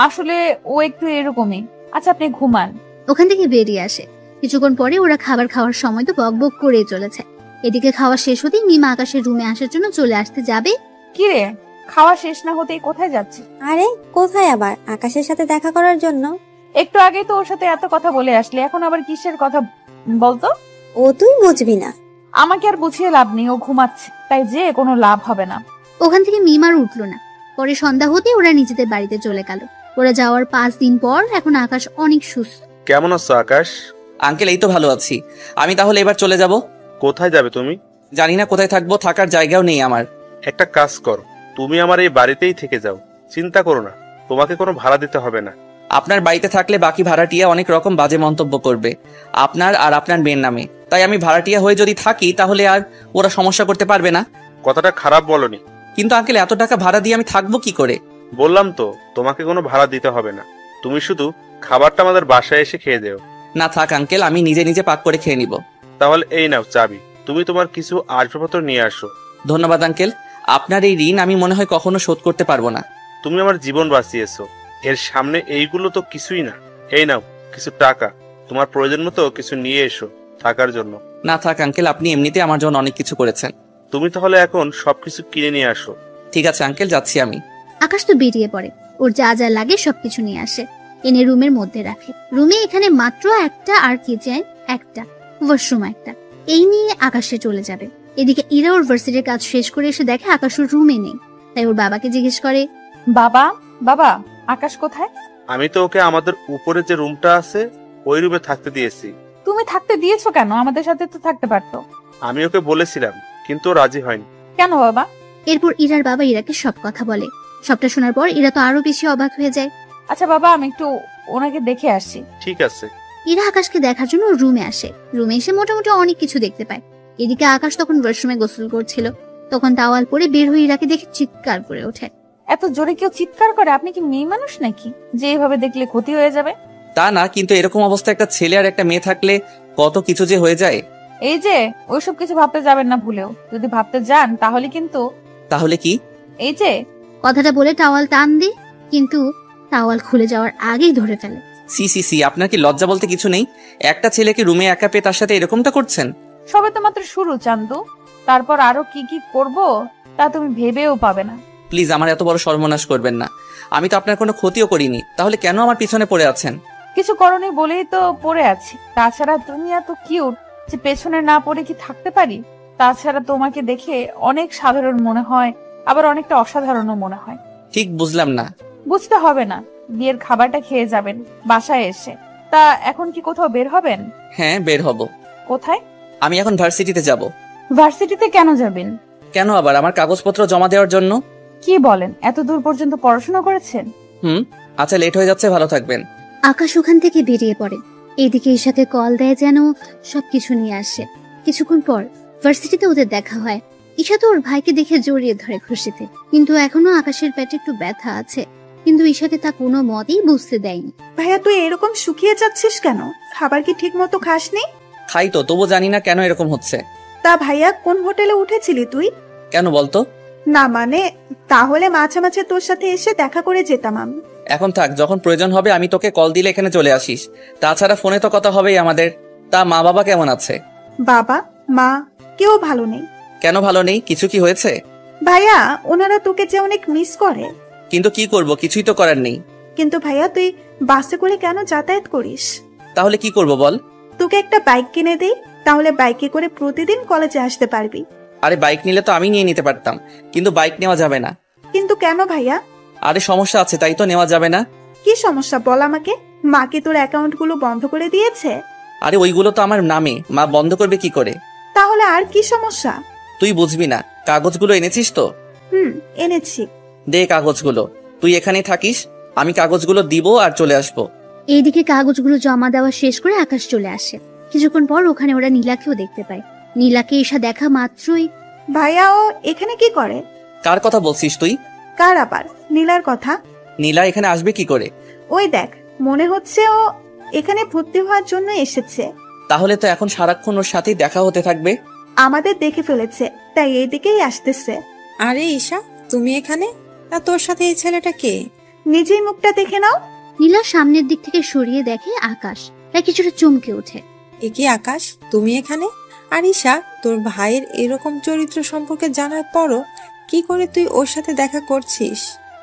আসলে ও একটু এরকমই। আচ্ছা আপনি ঘুমান। ওখান থেকে বেরিয়ে আসে। কিছুক্ষণ পরে ওরা খাবার খাওয়ার সময় তো বকবক করেই চলেছে। এদিকে খাওয়া শেষ হতেই মিমা আকাশের রুমে আসার জন্য চলে আসতে যাবে। কি রে, খাওয়া শেষ না হতেই কোথায় যাচ্ছিস? আরে কোথায় আবার, আকাশের সাথে দেখা করার জন্য। একটু আগেই তো ওর সাথে এত কথা বলে আসলে, এখন আবার কিসের কথা বলতো? ও তুই বুঝবি না। আমাকে আর বুঝিয়ে লাভ নেই, ও ঘুমাচ্ছে, তাই যে কোনো লাভ হবে না। ওখান থেকে মিমার উঠলো না। পরে সন্ধ্যা হতে ওরা নিজেদের বাড়িতে চলে গেল। ওরা যাওয়ার 5 দিন পর এখন আকাশ অনেক সুস্থ। কেমন আছো আকাশ? আঙ্কেল এই তো ভালো আছি। আমি তাহলে এবার চলে যাব। কোথায় যাবে তুমি? জানি না কোথায় থাকবো, থাকার জায়গাও নেই আমার। একটা কাজ করো, তুমি আমার এই বাড়িতেই থেকে যাও। চিন্তা করো না, তোমাকে কোনো ভাড়া দিতে হবে না। আপনার বাড়িতে থাকলে বাকি ভাড়াটিয়া অনেক রকম বাজে মন্তব্য করবে আপনার আর আপনার মেয়ের নামে। তাই আমি ভাড়াটিয়া হয়ে যদি থাকি তাহলে আর ওরা সমস্যা করতে পারবে না। কথাটা খারাপ বলনি। কিন্তু আঙ্কেল এত টাকা ভাড়া দিয়ে আমি থাকবো কি করে? বললাম তো তোমাকে কোনো ভাড়া দিতে হবে না, তুমি শুধু খাবারটা আমাদের বাসায় এসে খেয়ে দেও। না থাক আঙ্কেল, আমি নিজে নিজে পাক করে খেয়ে নিব। তাহলে এই নাও চাবি, তুমি তোমার কিছু আসবাবপত্র নিয়ে আসো। ধন্যবাদ আঙ্কেল, আপনার এই ঋণ আমি মনে হয় কখনো শোধ করতে পারবো না। তুমি আমার জীবন বাঁচিয়েছো, এর সামনে এইগুলো তো কিছুই না। এই নাও কিছু টাকা, তোমার প্রয়োজন মতো কিছু নিয়ে এসো থাকার জন্য। না থাক আঙ্কেল, আপনি এমনিতে আমার জন্য অনেক কিছু করেছেন। তুমি তাহলে এখন সবকিছু কিনে নিয়ে আসো। ঠিক আছে আঙ্কেল, যাচ্ছি আমি। আকাশ তো বেরিয়ে পড়ে, ওর যা যা লাগে সবকিছু নিয়ে আসে, এনে রুমের মধ্যে রাখে। রুমে এখানে মাত্র একটা আর কিচেন একটা, ওয়াশরুম একটা, এই নিয়ে আকাশে চলে যাবে। এদিকে ইরা ওর ভার্সিটির কাজ শেষ করে এসে দেখে আকাশ ওর রুমে নেই। তাই ওর বাবাকে জিজ্ঞেস করে, বাবা বাবা আকাশ কোথায়? আমি তো ওকে আমাদের উপরে যে রুমটা আছে ওই রুমে থাকতে দিয়েছি। তুমি থাকতে দিয়েছো কেন? আমাদের সাথে তো থাকতে পারতো। আমি ওকে বলেছিলাম কিন্তু ও রাজি হয়নি। কেন বাবা? এরপর ইরার বাবা ইরাকে সব কথা বলে। সবটা শোনার পর ইরা তো আরো বেশি অবাক হয়ে যায়। আচ্ছা বাবা, আমি একটু ওনাকে দেখে আসছি। ঠিক আছে। ইরা আকাশকে দেখার জন্য রুমে আসে। রুমে এসে মোটামুটি অনেক কিছু দেখতে পায়। এদিকে আকাশ তখন ওয়াশরুমে গোসল করছিল। তখন তাওয়াল পরে বের হয়ে ইরাকে দেখে চিৎকার করে ওঠে। এত জোরে কেউ চিৎকার করে? আপনি কি মেয়ে মানুষ নাকি যে এইভাবে দেখলে ক্ষতি হয়ে যাবে? তা না, কিন্তু এরকম অবস্থা একটা ছেলে আর একটা মেয়ে থাকলে কত কিছু যে হয়ে যায়। এই যে ওইসব কিছু ভাবতে যাবেন না ভুলেও। যদি ভাবতে যান তাহলে কিন্তু। তাহলে কি? এই যে কথাটা বলে টাওয়াল টান দি, কিন্তু টাওয়াল খুলে যাওয়ার আগেই ধরে ফেলে। সি সি সি, আপনার কি লজ্জা বলতে কিছু নেই? একটা ছেলেকে রুমে একা পেয়ে তার সাথে এরকমটা করছেন? সবে তো মাত্র শুরু চান্দু, তারপর আরো কি কি করব তা তুমি ভেবেও পাবে না। প্লিজ আমার এত বড় সর্বনাশ করবেন না। আমি তো আপনার কোনো ক্ষতিও করিনি, তাহলে কেন আমার পিছনে পড়ে আছেন? কিছু করনি বলেই তো পড়ে আছি। তাছাড়া তুমি এত কিউট যে পেছনে না পড়ে কি থাকতে পারি? তাছাড়া তোমাকে দেখে অনেক সাধারণ মনে হয়, আবার অনেকটা অসাধারণও মনে হয়। ঠিক বুঝলাম না। বুঝতে হবে না, বিয়ের খাবারটা খেয়ে যাবেন বাসায় এসে। তা এখন কি কোথাও বের হবেন? হ্যাঁ, বের হব। কোথায়? আমি এখন ভার্সিটিতে যাব। ভার্সিটিতে কেন যাবেন? কেন আবার? আমার কাগজপত্র জমা দেওয়ার জন্য। কি বলেন? এত দূর পর্যন্ত পড়াশোনা করেছেন? আচ্ছা, লেট হয়ে যাচ্ছে, ভালো থাকবেন। আকাশ ওখান থেকে বেরিয়ে পড়ে। এদিকে এর সাথে কল দেয় যেন সবকিছু নিয়ে আসে। কিছুক্ষণ পর ভার্সিটিতে ওদের দেখা হয়। ঈশা তো ওর ভাইকে দেখে জড়িয়ে ধরে খুশিতে, কিন্তু এখনো আকাশের পেটে একটু ব্যথা আছে। কিন্তু ঈশাকে তা কোনো মতেই বুঝতে দেয়নি। ভাইয়া তুই এরকম শুকিয়ে যাচ্ছিস কেন? খাবার কি ঠিক মতো খাসনি? খাই তো, তবু জানি না কেন এরকম হচ্ছে। তা ভাইয়া কোন হোটেলে উঠেছিলি তুই? কেন বলতো? না মানে, তাহলে মাঝে মাঝে তোর সাথে এসে দেখা করে যেতাম আমি। এখন থাক, যখন প্রয়োজন হবে আমি তোকে কল দিলে এখানে চলে আসিস। তাছাড়া ফোনে তো কথা হবেই আমাদের। তা মা বাবা কেমন আছে? বাবা মা কেউ ভালো নেই। কেন ভালো নেই? কিছু কি হয়েছে? ভাইয়া ওনারা তোকে যে অনেক মিস করে। কিন্তু কি করব, কিছুই তো করার নেই। কিন্তু ভাইয়া তুই বাসে করে কেন যাতায়াত করিস? তাহলে কি করব বল? তোকে একটা বাইক কিনে দেই, তাহলে বাইকে করে প্রতিদিন কলেজে আসতে পারবি। আরে বাইক নিলে তো আমি নিয়ে নিতে পারতাম, কিন্তু বাইক নেওয়া যাবে না। কিন্তু কেন ভাইয়া? আরে সমস্যা আছে, তাই তো নেওয়া যাবে না। কি সমস্যা বল আমাকে। মা কি তোর অ্যাকাউন্ট গুলো বন্ধ করে দিয়েছে? আরে ওইগুলো তো আমার নামে, মা বন্ধ করবে কি করে? তাহলে আর কি সমস্যা? তুই বুঝবি না। কাগজগুলো এনেছিস তো? এনেছি। দে কাগজগুলো। তুই এখানেই থাকিস, আমি কাগজগুলো দিব আর চলে আসবো। এইদিকে কাগজগুলো জমা দেওয়া শেষ করে আকাশ চলে আসে। কিছুক্ষণ পর ওখানে ওরা নীলাকেও দেখতে পায়। নীলাকে ঈশা দেখা মাত্রই, ভাইয়া ও এখানে কি করে? কার কথা বলছিস তুই? কার আবার? নীলার কথা। নীলা এখানে আসবে কি করে? ওই দেখ, মনে হচ্ছে ও এখানে ভর্তি হওয়ার জন্য এসেছে। তাহলে তো এখন সারাক্ষণ ওর সাথেই দেখা হতে থাকবে। আমাদের দেখে ফেলেছে, তাই এই দিকেই আসতেছে। আরে ঈশা, তুমি এখানে? তা তোর সাথে এই ছেলেটা কে? নিজেই মুখটা দেখে নাও। নীলা সামনের দিক থেকে সরিয়ে দেখে আকাশ, তাই কিছুটা চমকে ওঠে। এ কি আকাশ, তুমি এখানে? আর ঈশা, তোর ভাইয়ের এরকম চরিত্র সম্পর্কে জানার পরও কি করে তুই ওর সাথে দেখা করছিস?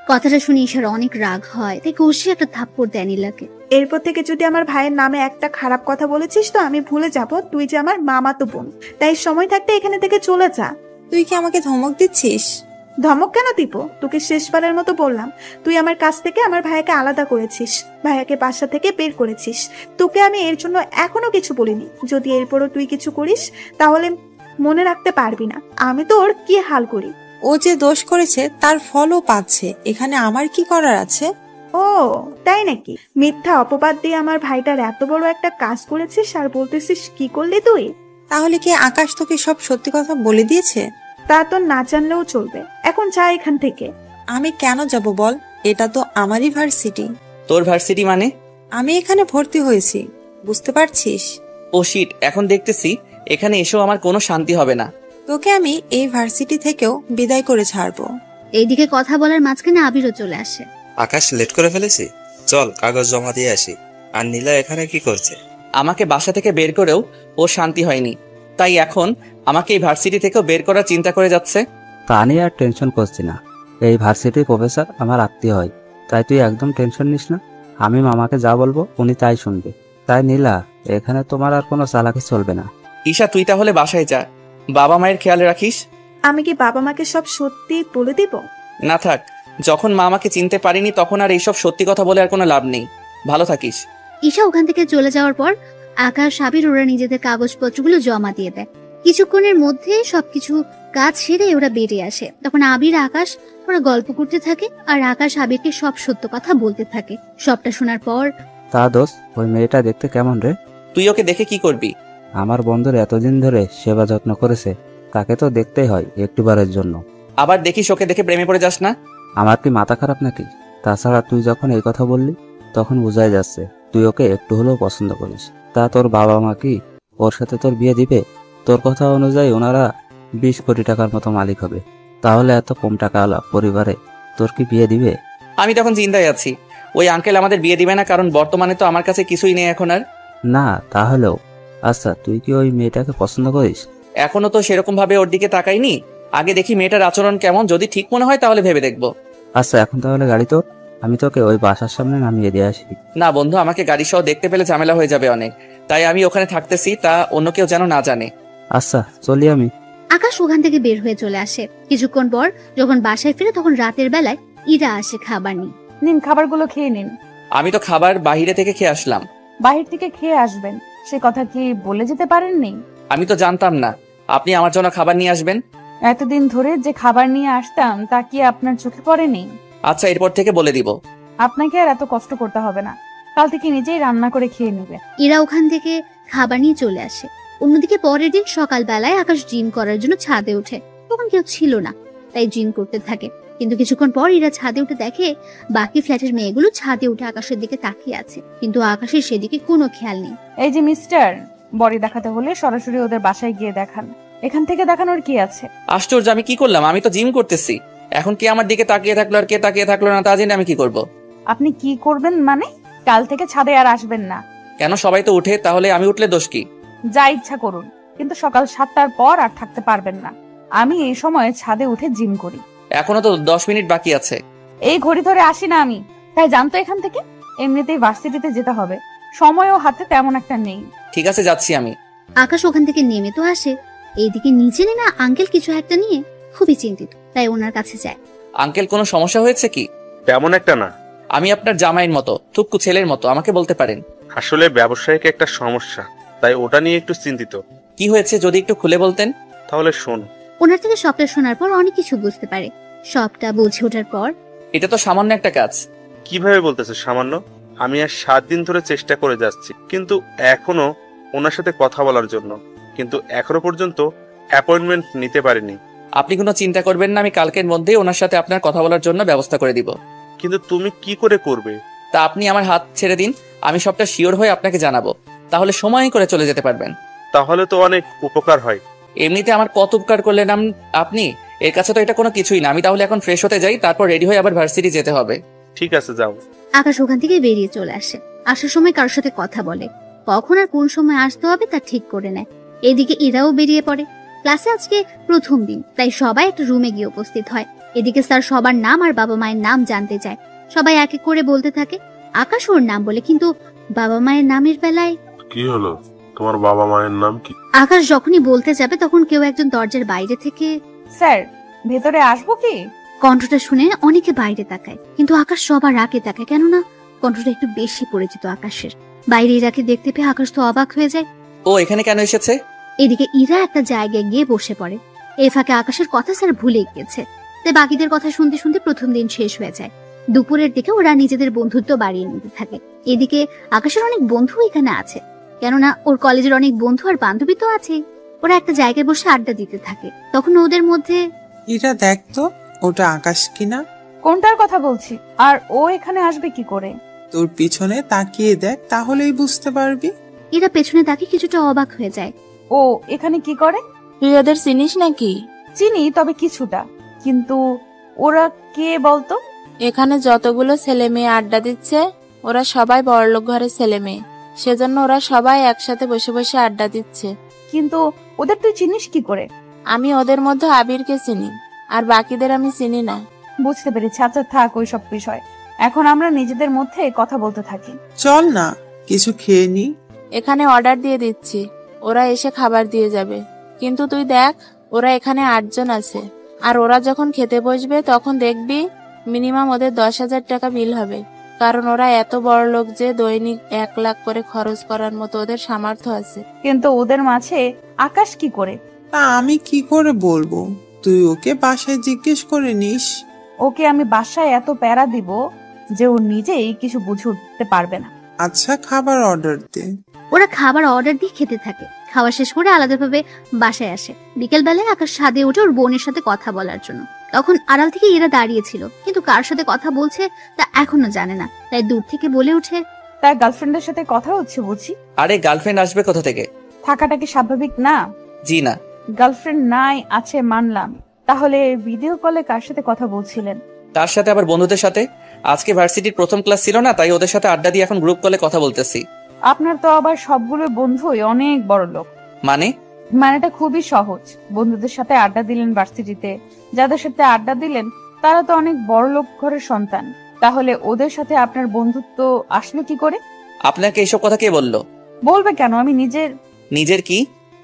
কথাটা শুনে ঈশার অনেক রাগ হয়, তাই কষে একটা থাপ্পড় দেয় নীলাকে। এরপর থেকে যদি আমার ভাইয়ের নামে একটা খারাপ কথা বলেছিস তো আমি ভুলে যাব তুই যে আমার মামাতো বোন। তাই সময় থাকতে এখানে থেকে চলে যা। তুই কি আমাকে ধমক দিচ্ছিস? ধমক কেন দিব? তোকে শেষবারের মতো বললাম, তুই আমার কাছ থেকে আমার ভাইয়াকে আলাদা করেছিস, ভাইয়াকে বাসা থেকে বের করেছিস। তোকে আমি এর জন্য এখনো কিছু বলিনি। যদি এরপরও তুই কিছু করিস তাহলে মনে রাখতে পারবি না আমি তোর কি হাল করি। ও যে দোষ করেছে তার ফলও পাচ্ছে, এখানে আমার কি করার আছে? ও তাই নাকি? মিথ্যা অপবাদ দিয়ে আমার ভাইটার এত বড় একটা কাজ করেছিস আর বলতেছিস কি করলি তুই? তাহলে কি আকাশ তোকে সব সত্যি কথা বলে দিয়েছে? তা তো না জানলেও চলবে, এখন যা এখান থেকে। আমি কেন যাব বল? এটা তো আমারই ভার্সিটি। তোর ভার্সিটি মানে? আমি এখানে ভর্তি হয়েছি, বুঝতে পারছিস? ও শিট, এখন দেখতেছি এখানে এসেও আমার কোনো শান্তি হবে না। তোকে আমি এই ভার্সিটি থেকেও বিদায় করে ছাড়বো। এইদিকে কথা বলার মাঝখানে আবিরও চলে আসে। আকাশ, লেট করে ফেলেছি, চল কাগজ জমা দিয়ে আসি। আর নীলা এখানে কি করছে? আমাকে বাসা থেকে বের করেও ও শান্তি হয়নি, তাই এখন আমাকে এই ভার্সিটি থেকেও বের করার চিন্তা করে যাচ্ছে। তা নিয়ে আর টেনশন করছি না। এই ভার্সিটির প্রফেসর আমার আত্মীয় হয়, তাই তুই একদম টেনশন নিস না। আমি মামাকে যা বলবো উনি তাই শুনবে। তাই নীলা, এখানে তোমার আর কোনো চালাকি চলবে না। ঈশা, তুই তাহলে বাসায় যা, বাবা মায়ের খেয়াল রাখিস। আমি কি বাবা মাকে সব সত্যি বলে দিব? না থাক, যখন মা আমাকে চিনতে পারিনি তখন আর এইসব সত্যি কথা বলে আর কোনো লাভ নেই। ভালো থাকিস। ঈশা ওখান থেকে চলে যাওয়ার পর আকাশ আবির ওরা নিজেদের কাগজপত্রগুলো জমা দিয়ে দেয়। কিছুক্ষণের মধ্যে সবকিছু কাজ সেরে ওরা বেরিয়ে আসে। তখন আবির আকাশ ওরা গল্প করতে থাকে আর আকাশ আবিরকে সব সত্য কথা বলতে থাকে। সবটা শোনার পর, তা দোস্ত, ওই মেয়েটা দেখতে কেমন রে? তুই ওকে দেখে কি করবি? আমার বন্ধুর এতদিন ধরে সেবা যত্ন করেছে, তাকে তো দেখতেই হয় একটিবারের জন্য। আবার দেখিস ওকে দেখে প্রেমে পড়ে যাস না। আমার কি মাথা খারাপ নাকি? তাছাড়া তুই যখন এই কথা বললি তখন বোঝাই যাচ্ছে তুই ওকে একটু হলেও পছন্দ করিস। তা তোর বাবা মা কি ওর সাথে তোর বিয়ে দিবে? তোর কথা অনুযায়ী ওনারা 20 কোটি টাকার মতো মালিক হবে, তাহলে এত কম টাকাওয়ালা পরিবারে তোর কি বিয়ে দিবে? আমি তখন চিন্তায় আছি, ওই আঙ্কেল আমাদের বিয়ে দিবে না, কারণ বর্তমানে তো আমার কাছে কিছুই নেই এখন আর। না তাহলেও আচ্ছা, তুই কি ওই মেয়েটাকে পছন্দ করিস? এখনো তো সেরকম ভাবে ওর দিকে তাকাইনি, আগে দেখি মেয়েটার আচরণ কেমন, যদি ঠিক মনে হয় তাহলে ভেবে দেখবো। আচ্ছা, এখন তাহলে গাড়ি তোর, আমি তোকে ওই বাসার সামনে নামিয়ে দিয়ে আসি। না বন্ধু, আমাকে গাড়ি সহ দেখতে পেলে ঝামেলা হয়ে যাবে অনেক, তাই আমি ওখানে থাকতেছি, তা অন্য কেউ যেন না জানে। আচ্ছা চলি আমি। আকাশ ওখান থেকে বের হয়ে চলে আসে। কিছুক্ষণ পর যখন বাসায় ফিরে তখন রাতের বেলায় ইরা আসে খাবার নিয়ে। নিন, খাবারগুলো খেয়ে নিন। আমি তো খাবার বাইরে থেকে খেয়ে আসলাম। বাহির থেকে খেয়ে আসবেন সে কথা কি বলে যেতে পারেননি? আমি তো জানতাম না আপনি আমার জন্য খাবার নিয়ে আসবেন। এতদিন ধরে যে খাবার নিয়ে আসতাম তা কি আপনার চোখে পড়েনি? আচ্ছা, এরপর থেকে বলে দিব। আপনাকে আর এত কষ্ট করতে হবে না, কাল থেকে নিজেই রান্না করে খেয়ে নেবে। ইরা ওখান থেকে খাবার নিয়ে চলে আসে। অন্যদিকে পরের দিন সকালবেলায় আকাশ জিম করার জন্য ছাদে ওঠে। তখন কেউ ছিল না, তাই জিম করতে থাকে। কিন্তু কিছুক্ষণ পর ইরা ছাদে উঠে দেখে বাকি ফ্ল্যাটের মেয়েগুলো ছাদে উঠে আকাশের দিকে তাকিয়ে আছে, কিন্তু আকাশের সেদিকে কোনো খেয়াল নেই। এই যে মিস্টার, বডি দেখাতে হলে সরাসরি ওদের বাসায় গিয়ে দেখান, এখান থেকে দেখানোর কি আছে? আশ্চর্য, আমি কি করলাম? আমি তো জিম করতেছি। এখন কে আমার দিকে তাকিয়ে থাকলো আর কে তাকিয়ে থাকলো না তা জেনে আমি কি করব? আপনি কি করবেন মানে? কাল থেকে ছাদে আর আসবেন না। কেন? সবাই তো উঠে, তাহলে আমি উঠলে দোষ কি? যা ইচ্ছা করুন, কিন্তু সকাল 7টার পর আর থাকতে পারবেন না। আমি এই সময় ছাদে উঠে জিম করি। এখনো তো 10 মিনিট বাকি আছে। এই ঘড়ি ধরে আসি না আমি, তাই জানতো এখান থেকে। এমনিতেই ভার্সিটিতে যেতে হবে, সময়ও হাতে তেমন একটা নেই। ঠিক আছে, যাচ্ছি আমি। আকাশ ওখান থেকে নেমে তো আসে, এইদিকে নিচে না আঙ্কেল কিছু একটা নিয়ে খুবই চিন্তিত, তাই ওনার কাছে যায়। আঙ্কেল, কোনো সমস্যা হয়েছে কি? তেমন একটা না। আমি আপনার জামাইয়ের মতো, থুক্কু ছেলের মতো, আমাকে বলতে পারেন। আসলে ব্যবসায়িক একটা সমস্যা, তাই ওটা নিয়ে একটু চিন্তিত। কি হয়েছে যদি একটু খুলে বলতেন? তাহলে শোন। ওনার থেকে সবটা শোনার পর অনেক কিছু বুঝতে পারে। সবটা বুঝে ওঠার পর, এটা তো সামান্য একটা কাজ। কিভাবে বলতেছে সামান্য? আমি আর 7 দিন ধরে চেষ্টা করে যাচ্ছি, কিন্তু এখনো ওনার সাথে কথা বলার জন্য, কিন্তু এখনো পর্যন্ত অ্যাপয়েন্টমেন্ট নিতে পারিনি। আপনি কোনো চিন্তা করবেন না, আমি কালকের মধ্যেই ওনার সাথে আপনার কথা বলার জন্য ব্যবস্থা করে দিব। কিন্তু তুমি কি করে করবে? তা আপনি আমার হাত ছেড়ে দিন, আমি সবটা শিওর হয়ে আপনাকে জানাবো, তাহলে সময় করে চলে যেতে পারবেন। তাহলে তো অনেক উপকার হয়। এমনিতে আমার কত উপকার করলেন আপনি, এর কাছে তো এটা কোনো কিছুই না। আমি তাহলে এখন ফ্রেশ হতে যাই, তারপর রেডি হয়ে আবার ভার্সিটি যেতে হবে। ঠিক আছে, যাও। আকাশ ওখান থেকে বেরিয়ে চলে আসে। আসার সময় কারোর সাথে কথা বলে, কখন আর কোন সময় আসতে হবে তা ঠিক করে নেয়। এদিকে ইরাও বেরিয়ে পড়ে। ক্লাসে আজকে প্রথম দিন, তাই সবাই একটা রুমে গিয়ে উপস্থিত হয়। এদিকে স্যার সবার নাম আর বাবা মায়ের নাম জানতে চায়। সবাই এক এক করে বলতে থাকে। আকাশ ওর নাম বলে, কিন্তু বাবা মায়ের নামের বেলায় কি হলো? তোমার বাবা মায়ের নাম কি? আকাশ যখনই বলতে যাবে তখন কেউ একজন দরজার বাইরে থেকে, স্যার ভেতরে আসবো কি? কণ্ঠটা শুনে অনেকে বাইরে তাকায়, কিন্তু আকাশ সবার আগে তাকায়, কেননা কণ্ঠটা একটু বেশি পরিচিত আকাশের। বাইরে ইরাকে দেখতে পেয়ে আকাশ তো অবাক হয়ে যায়। ও এখানে কেন এসেছে? এদিকে ইরা একটা জায়গায় গিয়ে বসে পড়ে। এই ফাঁকে আকাশের কথা স্যার ভুলে গিয়েছে, তাই বাকিদের কথা শুনতে শুনতে প্রথম দিন শেষ হয়ে যায়। দুপুরের দিকে ওরা নিজেদের বন্ধুত্ব বাড়িয়ে নিতে থাকে। এদিকে আকাশের অনেক বন্ধু এখানে আছে, কেননা ওর কলেজের অনেক বন্ধু আর বান্ধবী তো আছে। ওরা একটা জায়গায় বসে আড্ডা দিতে থাকে। তখন ওদের মধ্যে, ইরা দেখ তো ওটা আকাশ কিনা। কোনটার কথা বলছি? আর ও এখানে আসবে কি করে? তোর পিছনে তাকিয়ে দেখ, তাহলেই বুঝতে পারবি। এরা পেছনে তাকিয়ে কিছুটা অবাক হয়ে যায়। ও এখানে কি করে? তুই ওদের চিনিস নাকি? চিনি, তবে কিছুটা। কিন্তু ওরা কে বলতো? এখানে যতগুলো ছেলে মেয়ে আড্ডা দিচ্ছে ওরা সবাই বড়লোক ঘরের ছেলে মেয়ে, সেজন্য ওরা সবাই একসাথে বসে বসে আড্ডা দিচ্ছে। কিন্তু ওদের তুই চিনিস কি করে? আমি ওদের মধ্যে আবিরকে চিনি, আর বাকিদের আমি চিনি না। বুঝতে পেরেছি। আচ্ছা থাক ওই সব বিষয়, এখন আমরা নিজেদের মধ্যে কথা বলতে থাকি। চল না কিছু খেয়ে নি। এখানে অর্ডার দিয়ে দিচ্ছি, ওরা এসে খাবার দিয়ে যাবে। কিন্তু তুই দেখ, ওরা এখানে 8 জন আছে, আর ওরা যখন খেতে বসবে তখন দেখবি মিনিমাম ওদের 10,000 টাকা বিল হবে, কারণ ওরা এত বড় লোক যে দৈনিক 1 লাখ করে খরচ করার মতো ওদের সামর্থ্য আছে। কিন্তু ওদের মাঝে আকাশ কি করে? তা আমি কি করে বলবো, তুই ওকে বাসায় জিজ্ঞেস করে নিস। ওকে আমি বাসায় এত প্যারা দিব যে ও নিজেই কিছু বুঝে উঠতে পারবে না। আচ্ছা খাবার অর্ডার দে। ওরা খাবার অর্ডার দিয়ে খেতে থাকে। খাওয়া শেষ করে আলাদাভাবে বাসায় আসে। বিকেল বেলায় আকাশ ছাদে উঠে ওর বোনের সাথে কথা বলার জন্য। তখন আড়াল থেকে এরা দাঁড়িয়েছিল, কিন্তু কার সাথে কথা বলছে তা এখনো জানে না, তাই দূর থেকে বলে ওঠে, তার গার্লফ্রেন্ডের সাথে কথা হচ্ছে বুঝি? আরে গার্লফ্রেন্ড আসবে কোথা থেকে? থাকাটা কি স্বাভাবিক না? জি না। গার্লফ্রেন্ড নাই আছে মানলাম, তাহলে ভিডিও কলে কার সাথে কথা বলছিলেন? তার সাথে আবার বন্ধুদের সাথে। আজকে ভার্সিটির প্রথম ক্লাস ছিল না, তাই ওদের সাথে আড্ডা দিয়ে এখন গ্রুপ কলে কথা বলতেছি। আপনার তো আবার সবগুলো বন্ধুই অনেক বড় লোক। মানেটা খুবই সহজ। বন্ধুদের সাথে আড্ডা দিলেন ভার্সিটিতে, যাদের সাথে আড্ডা দিলেন তারা তো অনেক বড় লোক ঘরের সন্তান, তাহলে ওদের সাথে আপনার বন্ধুত্ব আসলো কি করে? আপনাকে এইসব কথা কে বললো? বলবে কেন, আমি নিজের কি?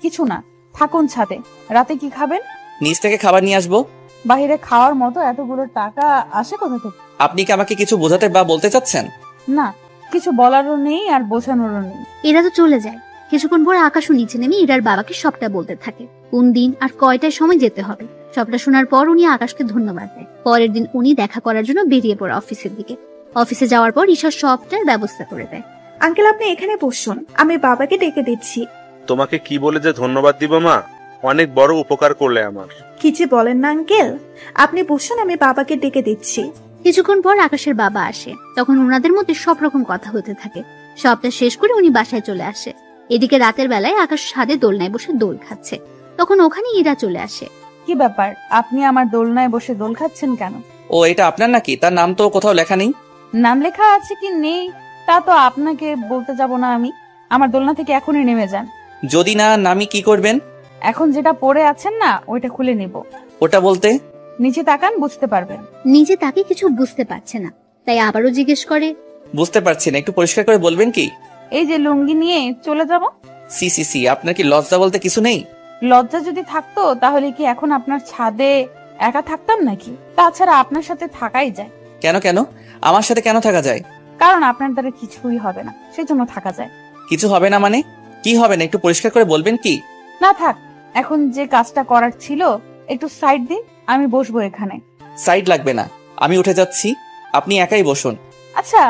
কিছু না, থাকুন ছাদে। রাতে কি খাবেন? নিচ থেকে খাবার নিয়ে আসবো। বাইরে খাওয়ার মতো এতগুলো টাকা আসে কোথা থেকে? আপনি কি আমাকে কিছু বোঝাতে বা বলতে চাচ্ছেন? না, কিছু বলারও নেই আর বোঝানোরও নেই। এরা তো চলে যায়। কিছুক্ষণ পর আকাশও নিচে নেমে ইরার বাবাকে সবটা বলতে থাকে, কোন দিন আর কয়টায় সময় যেতে হবে। সবটা শোনার পর উনি আকাশকে ধন্যবাদ দেয়। পরের দিন উনি দেখা করার জন্য বেরিয়ে পড়ে অফিসের দিকে। অফিসে যাওয়ার পর ঈশা সবটার ব্যবস্থা করে দেয়। আঙ্কেল আপনি এখানে বসুন, আমি বাবাকে ডেকে দিচ্ছি। তোমাকে কি বলে যে ধন্যবাদ দিব মা, অনেক বড় উপকার করলে আমার। কি যে বলেন না আঙ্কেল, আপনি বসুন, আমি বাবাকে ডেকে দিচ্ছি। কিছুক্ষণ পর আকাশের বাবা আসে। তখন ওনাদের মধ্যে সব রকম কথা হতে থাকে। সবটা শেষ করে উনি বাসায় চলে আসে। এদিকে রাতের বেলায় আকাশ ছাদে দোলনায় বসে দোল খাচ্ছে। তখন ওখানে ইরা চলে আসে। কি ব্যাপার, আপনি আমার দোলনায় বসে দোল খাচ্ছেন কেন? ও এটা আপনার নাকি? তার নাম তো কোথাও লেখা নেই। নাম লেখা আছে কি নেই তা তো আপনাকে বলতে যাব না আমি। আমার দোলনা থেকে এখনই নেমে যান। যদি না নামি কি করবেন? এখন যেটা পরে আছেন না ওইটা খুলে নিব। ওটা বলতে? নিচে তাকান, বুঝতে পারবেন। নিজে তাকে কিছু বুঝতে পারছে না, তাই আবারও জিজ্ঞেস করে, বুঝতে পারছি না, একটু পরিষ্কার করে বলবেন কি? এই যে লুঙ্গি নিয়ে চলে যাব। সি সি সি, আপনার কি লজ্জা বলতে কিছু নেই? লজ্জা যদি থাকতো তাহলে কি এখন আপনার ছাদে একা থাকতাম নাকি? তাছাড়া আপনার সাথে থাকাই যায়। কেন কেন আমার সাথে কেন থাকা যায়? কারণ আপনার দ্বারা কিছুই হবে না, সেজন্য থাকা যায়। কিছু হবে না মানে? কি হবে না একটু পরিষ্কার করে বলবেন কি? না থাক, এখন যে কাজটা করার ছিল একটু সাইড দিন, আমি বসবো এখানে। সাইড লাগবে না, আমি উঠে যাচ্ছি, আপনি একাই বসুন। আচ্ছা,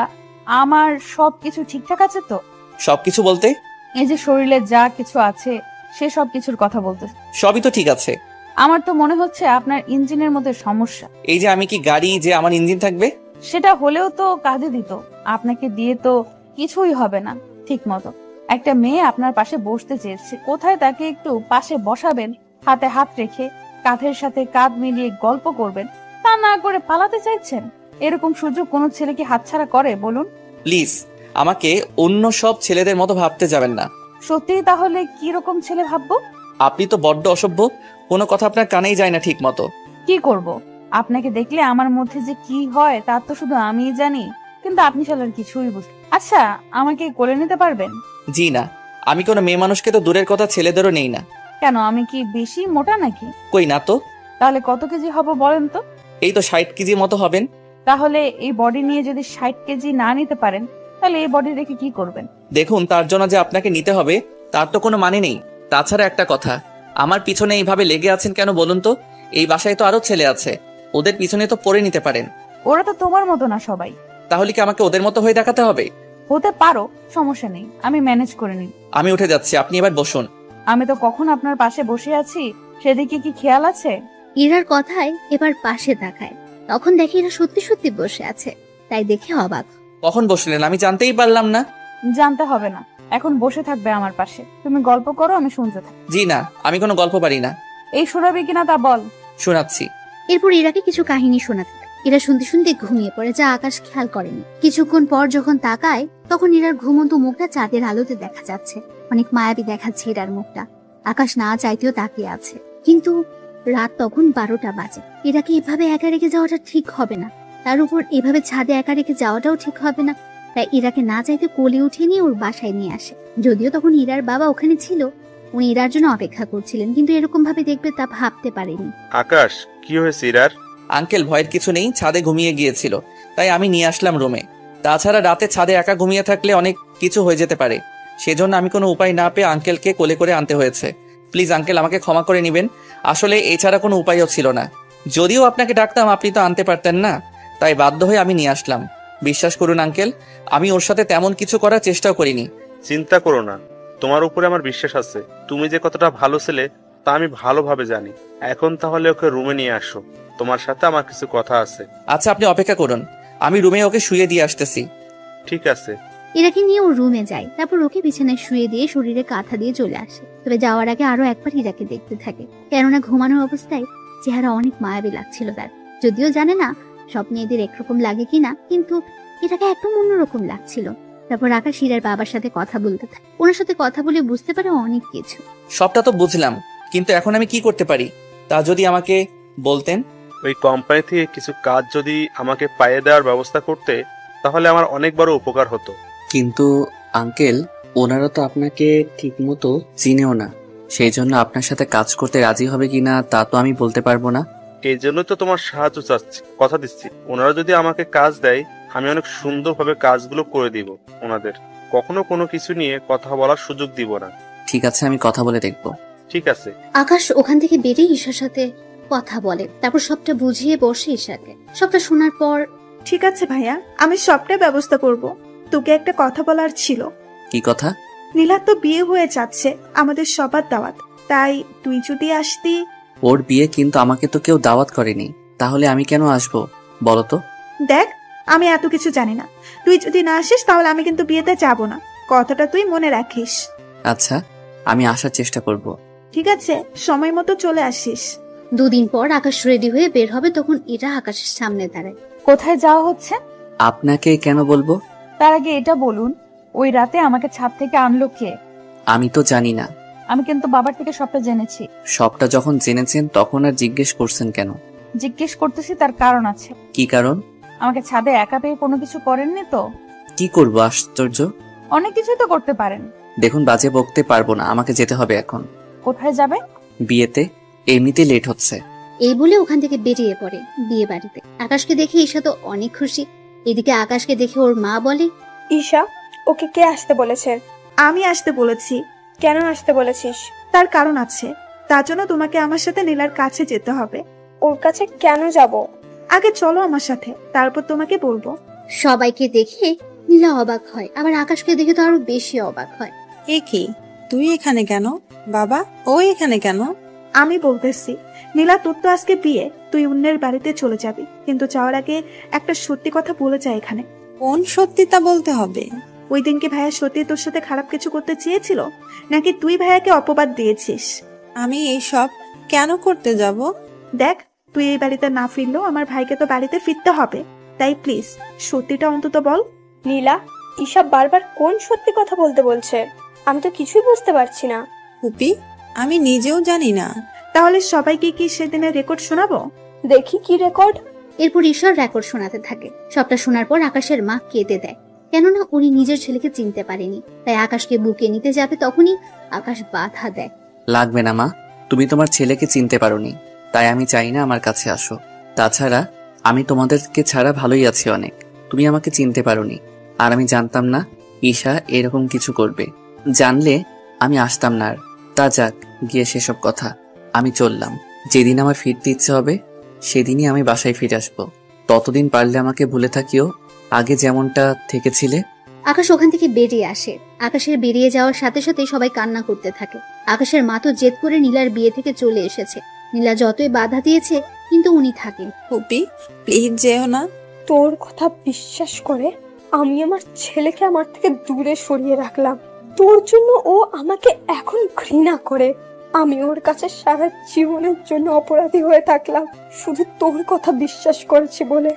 আমার সবকিছু ঠিকঠাক আছে তো? সবকিছু বলতে? এই যে শরীরে যা কিছু আছে সে সব কিছুর কথা বলতে। সবই তো ঠিক আছে। আমার তো মনে হচ্ছে আপনার ইঞ্জিনের মধ্যে সমস্যা। এই যে আমি কি গাড়ি যে আমার ইঞ্জিন থাকবে? সেটা হলেও তো কাজে দিত, আপনাকে দিয়ে তো কিছুই হবে না ঠিক মতো। একটা মেয়ে আপনার পাশে বসতে চেয়েছে, কোথায় তাকে একটু পাশে বসাবেন, হাতে হাত রেখে কাঁধের সাথে কাঁধ মিলিয়ে গল্প করবেন, তা না করে পালাতে চাইছেন। এরকম সুযোগ কোনো ছেলে কি হাতছাড়া করে বলুন? প্লিজ আমাকে অন্য সব ছেলেদের মতো ভাবতে যাবেন না। সত্যি তাহলে কি রকম ছেলে ভাববো? আপনি তো বড্ড অসভ্য, কোনো কথা আপনার কানেই যায় না ঠিক মতো। কি করব, আপনাকে দেখলে আমার মধ্যে যে কি হয় তা তো শুধু আমিই জানি, কিন্তু আপনি শালার কিছুই বুঝলেন। আচ্ছা, আমাকে কোলে নিতে পারবেন? জি না, আমি কোনো মেয়ে মানুষকে তো দূরের কথা ছেলেদেরও নেই না। কেন, আমি কি বেশি মোটা নাকি? কই না তো। তাহলে কত কেজি হব বলেন তো? এই তো 60 কেজি মতো হবেন। তাহলে এই বডি নিয়ে যদি 60 কেজি না নিতে পারেন, তাহলে এই বডি রেখে কি করবেন? দেখুন, তার জন্য যে আপনাকে নিতে হবে তার তো কোনো মানে নেই। তাছাড়া একটা কথা, আমার পিছনে এইভাবে লেগে আছেন কেন বলুন তো? এই বাসায় তো আরো ছেলে আছে, ওদের পিছনে তো পড়ে নিতে পারেন। ওরা তো তোমার মতো না সবাই। তাহলে কি আমাকে ওদের মতো হয়ে দেখাতে হবে? হতে পারো, সমস্যা নেই, আমি ম্যানেজ করে নিই। আমি উঠে যাচ্ছি, আপনি এবার বসুন। আমি তো কখন আপনার পাশে বসে আছি, সেদিকে কি খেয়াল আছে? ইরার কথায় এবার পাশে তাকায়, তখন দেখে ইরা সত্যি সত্যি বসে আছে, তাই দেখে অবাক। কখন বসলেন আমি জানতেই পারলাম না। জানতে হবে না, এখন বসে থাকবে আমার পাশে। তুমি গল্প করো, আমি শুনতে থাকি। জি না, আমি কোনো গল্প পারি না। এই শোনাবে কিনা তা বল। শোনাচ্ছি। এরপর ইরাকে কিছু কাহিনী শোনাতে থাকে। ইরা শুনতে শুনতে ঘুমিয়ে পড়ে, যা আকাশ খেয়াল করেনি। কিছুক্ষণ পর যখন তাকায়, তখন ইরার ঘুমন্ত মুখটা চাঁদের আলোতে দেখা যাচ্ছে। অনেক মায়াবী দেখাচ্ছে ইরার মুখটা। আকাশ না চাইতেও তাকিয়ে আছে, কিন্তু রাত তখন 12টা বাজে। ইরাকে এভাবে একা রেখে যাওয়াটা ঠিক হবে না, তার উপর এভাবে ছাদে একা রেখে যাওয়াটাও ঠিক হবে না। তাই ইরাকে না চাইতে কোলে উঠে নিয়ে ওর বাসায় নিয়ে আসে। যদিও তখন ইরার বাবা ওখানে ছিল, উনি ইরার জন্য অপেক্ষা করছিলেন, কিন্তু এরকম ভাবে দেখবে তা ভাবতে পারেনি। আকাশ, কি হয়েছে ইরার? আঙ্কেল, ভয়ের কিছু নেই, ছাদে ঘুমিয়ে গিয়েছিল, তাই আমি নিয়ে আসলাম রুমে। তাছাড়া রাতে ছাদে একা ঘুমিয়ে থাকলে অনেক কিছু হয়ে যেতে পারে, সেজন্য আমি কোনো উপায় না পেয়ে আঙ্কেলকে কোলে করে আনতে হয়েছে। প্লিজ আঙ্কেল, আমাকে ক্ষমা করে নেবেন, আসলে এছাড়া কোনো উপায়ও ছিল না। যদিও আপনাকে ডাকতাম, আপনি তো আনতে পারতেন না, তাই বাধ্য হয়ে আমি নিয়ে আসলাম। বিশ্বাস করুন আঙ্কেল, আমি ওর সাথে তেমন কিছু করার চেষ্টাও করিনি। চিন্তা করো না, তোমার উপরে আমার বিশ্বাস আছে। তুমি যে কতটা ভালো ছেলে তা আমি ভালোভাবে জানি। এখন তাহলে ওকে রুমে নিয়ে আসো, তোমার সাথে আমার কিছু কথা আছে। আচ্ছা, আপনি অপেক্ষা করুন, আমি রুমে ওকে শুয়ে দিয়ে আসতেছি। ঠিক আছে। ইরাকে নিয়ে ও রুমে যায়, তারপর ওকে বিছানায় শুয়ে দিয়ে শরীরে কাঁথা দিয়ে চলে আসে। তবে যাওয়ার আগে আরো একবার ইরাকে দেখতে থাকে, কেননা ঘুমানোর অবস্থায় চেহারা অনেক মায়াবী লাগছিল তার। যদিও জানে না স্বপ্নে এদের একরকম লাগে কিনা, কিন্তু এটাকে একদম অন্যরকম লাগছিল। তারপর আকাশ ইরার বাবার সাথে কথা বলতে থাকে। ওনার সাথে কথা বলে বুঝতে পারে অনেক কিছু। সবটা তো বুঝলাম, কিন্তু এখন আমি কি করতে পারি তা যদি আমাকে বলতেন। ওই কোম্পানি থেকে কিছু কাজ যদি আমাকে পাইয়ে দেওয়ার ব্যবস্থা করতে, তাহলে আমার অনেক বড় উপকার হতো। কিন্তু আঙ্কেল, ওনারা তো আপনাকে ঠিক মতো চিনেও না, সেই জন্য আপনার সাথে কাজ করতে রাজি হবে কিনা তা তো আমি বলতে পারবো না। এই জন্য তো তোমার সাহায্য চাচ্ছি, কথা দিচ্ছি। ওনারা যদি আমাকে কাজ দেয়, আমি অনেক সুন্দরভাবে কাজগুলো করে দিব ওনাদের। কখনো কোনো কিছু নিয়ে কথা বলার সুযোগ দিব না। ঠিক আছে, আমি কথা বলে দেখবো। ঠিক আছে। আকাশ ওখান থেকে বেরিয়ে ঈশার সাথে কথা বলে, তারপর সবটা বুঝিয়ে বসে ঈশাকে। সবটা শোনার পর, ঠিক আছে ভাইয়া, আমি সবটা ব্যবস্থা করব। তোকে একটা কথা বলার ছিল। কি কথা? নীলার তো বিয়ে হয়ে যাচ্ছে, আমাদের সবার দাওয়াত, তাই তুই যদি আসতি। ওর বিয়ে, কিন্তু আমাকে তো কেউ দাওয়াত করেনি, তাহলে আমি কেন আসবো বলো তো? দেখ, আমি এত কিছু জানি না, তুই যদি না আসিস তাহলে আমি কিন্তু বিয়েতে যাব না, কথাটা তুই মনে রাখিস। আচ্ছা, আমি আসার চেষ্টা করব। ঠিক আছে, সময় মতো চলে আসিস। 2 দিন পর আকাশ রেডি হয়ে বের হবে, তখন এরা আকাশের সামনে দাঁড়ায়। কোথায় যাওয়া হচ্ছে? আপনাকে কেন বলবো? তার আগে এটা বলুন, ওই রাতে আমাকে ছাদ থেকে আনলো কে? আমি তো জানি না। আমি কিন্তু বাবার থেকে সবটা জেনেছি। সবটা যখন জেনেছেন তখন আর জিজ্ঞেস করছেন কেন? জিজ্ঞেস করতেছি, তার কারণ আছে। কি কারণ? আমাকে ছাদে একা পেয়ে কোনো কিছু করেননি তো? কি করবো, আশ্চর্য। অনেক কিছুই তো করতে পারেন। দেখুন, বাজে বকতে পারবো না, আমাকে যেতে হবে এখন। কোথায় যাবে? বিয়েতে, এমনিতে লেট হচ্ছে। এই বলে ওখান থেকে বেরিয়ে পড়ে বিয়ে বাড়িতে। আকাশকে দেখে ঈশা তো অনেক খুশি। এদিকে আকাশকে দেখে ওর মা বলে, ঈশা, ওকে কে আসতে বলেছে? আমি আসতে বলেছি। কেন আসতে বলেছিস? তার কারণ আছে, তার জন্য তোমাকে আমার সাথে নীলার কাছে যেতে হবে। ওর কাছে কেন যাব? আগে চলো আমার সাথে, তারপর তোমাকে বলবো। সবাইকে দেখে নীলা অবাক হয়, আবার আকাশকে দেখে তো আরো বেশি অবাক হয়। এ কি, তুই এখানে কেন? বাবা, ও এখানে কেন? আমি বলতেছি, নীলা, তোর তো আজকে বিয়ে, তুই অন্যের বাড়িতে চলে যাবি, কিন্তু যাওয়ার আগে একটা সত্যি কথা বলে যা এখানে। কোন সত্যিটা বলতে হবে? ওই দিনকে ভাইয়া সত্যি তোর সাথে খারাপ কিছু করতে চেয়েছিল, নাকি তুই ভাইয়াকে অপবাদ দিয়েছিস? আমি এইসব কেন করতে যাব? দেখ, তুই এই বাড়িতে না ফিরলেও আমার ভাইকে তো বাড়িতে ফিরতে হবে, তাই প্লিজ সত্যিটা অন্তত বল। নীলা, ঈশা বারবার কোন সত্যি কথা বলতে বলছে? আমি তো কিছুই বুঝতে পারছি না। হুপি, আমি নিজেও জানি না। তাহলে সবাইকে কি সেদিনের রেকর্ড শোনাবো? দেখি কি রেকর্ড। এরপর ঈশ্বর রেকর্ড শোনাতে থাকে। সবটা শোনার পর আকাশের মা কেঁদে দেয়, কেননা উনি নিজের ছেলেকে চিনতে পারেনি। তাই আকাশকে বুকে নিতে যাবে, তখনই আকাশ বাধা দেয়। লাগবে না মা, তুমি তোমার ছেলেকে চিনতে পারোনি। তাই আমি চাই না আমার কাছে আসো। তাছাড়া আমি তোমাদেরকে ছাড়া ভালোই আছি অনেক। তুমি আমাকে চিনতে পারোনি, আর আমি জানতাম না ঈশা এরকম কিছু করবে। জানলে আমি আসতাম না আর। তা যাক, গিয়ে সেসব কথা। আমি চললাম। যেদিন আমার ফিরতে ইচ্ছে হবে সেদিনই আমি বাসায় ফিরে আসবো। ততদিন পারলে আমাকে ভুলে থাকিও, আগে যেমনটা থেকেছিলে। আকাশ ওখান থেকে বেরিয়ে আসে। আকাশের বেরিয়ে যাওয়ার সাথে সাথে সবাই কান্না করতে থাকে। আকাশের মা তো জেদ করে নীলার বিয়ে থেকে চলে এসেছে। নীলা যতই বাধা দিয়েছে কিন্তু উনি থাকেন। ফুপি প্লিজ যেও না। তোর কথা বিশ্বাস করে আমি আমার ছেলেকে আমার থেকে দূরে সরিয়ে রাখলাম। তোর জন্য ও আমাকে এখন ঘৃণা করে। আমি ওর কাছে সারা জীবনের জন্য অপরাধী হয়ে থাকলাম শুধু তোর কথা বিশ্বাস করেছি বলে।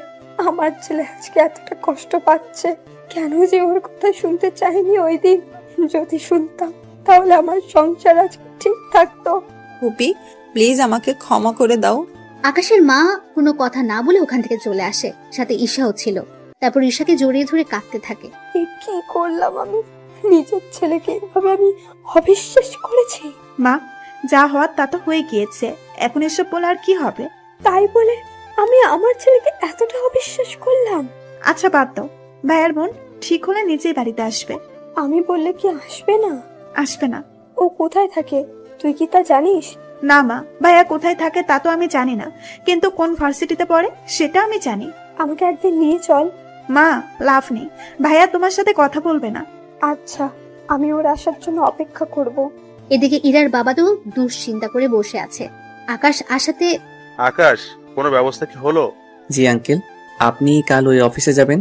আমার ছেলে আজকে এতটা কষ্ট পাচ্ছে, কেন যে ওর কথা শুনতে চাইনি ওই দিন। যদি শুনতাম তাহলে আমার সংসার আজকে ঠিক থাকতো। ফুপি প্লিজ আমাকে ক্ষমা করে দাও। আকাশের মা কোনো কথা না বলে ওখান থেকে চলে আসে, সাথে ঈশাও ছিল। তারপর ঈশাকে জড়িয়ে ধরে কাঁদতে থাকে। কি করলাম আমি? নিজের ছেলেকে এভাবে আমি অবিশ্বাস করেছি। মা, যা হওয়ার তা তো হয়ে গিয়েছে, এখন এসব বলে আর কি হবে? তাই বলে আমি আমার ছেলেকে এতটা অবিশ্বাস করলাম? আচ্ছা বাদ দাও, ভাইয়ার বোন ঠিক হলে নিজেই বাড়িতে আসবে। আমি বললে কি আসবে না? আসবে না। ও কোথায় থাকে তুই কি তা জানিস? না মা, ভাইয়া কোথায় থাকে তা তো আমি জানি না, কিন্তু কোন ভার্সিটিতে পড়ে সেটা আমি জানি। আমাকে একদিন নিয়ে চল। মা, লাভ নেই, ভাইয়া তোমার সাথে কথা বলবে না। আচ্ছা, আমি ওর আসার জন্য অপেক্ষা করব। এদিকে ইরার বাবা তো দুশ্চিন্তা করে বসে আছে। আকাশ আসাতে। আকাশ, কোনো ব্যবস্থা কি হলো? জি আঙ্কেল, আপনি কাল ওই অফিসে যাবেন,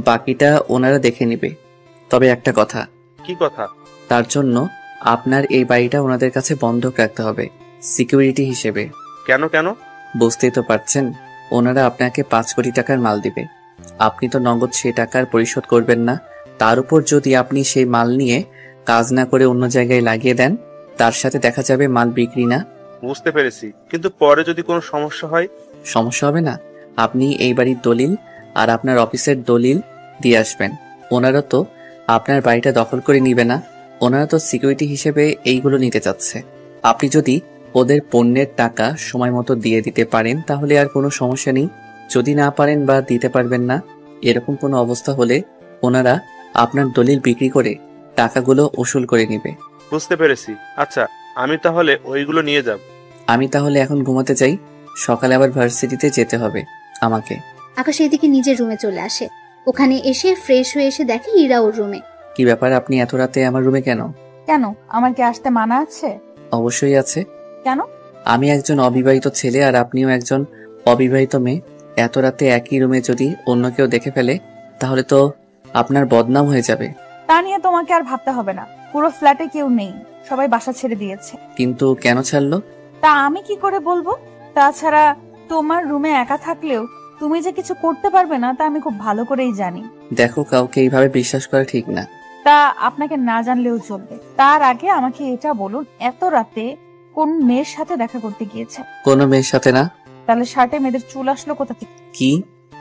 বাকিটা ওনারা দেখে নেবে। তবে একটা কথা। কি কথা? তার জন্য আপনার এই বাড়িটা ওনাদের কাছে বন্ধক রাখতে হবে, সিকিউরিটি হিসেবে। কেন কেন? বুঝতেই তো পারছেন, ওনারা আপনাকে 5 কোটি টাকার মাল দিবে। আপনি তো নগদ সে টাকার পরিশোধ করবেন না, তার উপর যদি আপনি সেই মাল নিয়ে কাজ না করে অন্য জায়গায় লাগিয়ে দেন, তার সাথে দেখা যাবে মাল বিক্রি না। বুঝতে পেরেছি, কিন্তু পরে যদি কোনো সমস্যা হয়? সমস্যা হবে না। আপনি এই বাড়ির দলিল আর আপনার অফিসের দলিল দিয়ে আসবেন। ওনারা তো আপনার বাড়িটা দখল করে নিবে না, ওনারা তো সিকিউরিটি হিসেবে এইগুলো নিতে চাচ্ছে। আপনি যদি ওদের পণ্যের টাকা সময় মতো দিয়ে দিতে পারেন তাহলে আর কোনো সমস্যা নেই। যদি না পারেন বা দিতে পারবেন না, এরকম কোনো অবস্থা হলে ওনারা আপনার দলিল বিক্রি করে টাকাগুলো উসুল করে নিবে। বুঝতে পেরেছি। আচ্ছা, আমি তাহলে ওইগুলো নিয়ে যাব। আমি তাহলে এখন ঘুমাতে যাই, সকালে আবার ভার্সিটিতে যেতে হবে আমাকে। আকাশ এদিকে নিজের রুমে চলে আসে। ওখানে এসে ফ্রেশ হয়ে এসে দেখে ইরা ওর রুমে। কি ব্যাপার, আপনি এত রাতে আমার রুমে কেন? কেন, আমার কি আসতে মানা আছে? অবশ্যই আছে। কেন? আমি একজন অবিবাহিত ছেলে আর আপনিও একজন অবিবাহিত মেয়ে। এত রাতে একই রুমে যদি অন্য কেউ দেখে ফেলে তাহলে তো আপনার বদনাম হয়ে যাবে। তা নিয়ে তোমাকে আর ভাবতে হবে না, পুরো ফ্ল্যাটে কেউ নেই, সবাই বাসা ছেড়ে দিয়েছে। কিন্তু কেন ছাড়লো? তা আমি কি করে বলবো? তাছাড়া তোমার রুমে একা থাকলেও তুমি যে কিছু করতে পারবে না তা আমি খুব ভালো করেই জানি। দেখো, কাউকে এইভাবে বিশ্বাস করা ঠিক না। তা আপনাকে না জানলেও চলবে। তার আগে আমাকে এটা বলুন, এত রাতে কোন মেয়ের সাথে দেখা করতে গিয়েছে? কোনো মেয়ের সাথে না। তাহলে শার্টে মেয়েদের চুল আসলো কোথা থেকে? কি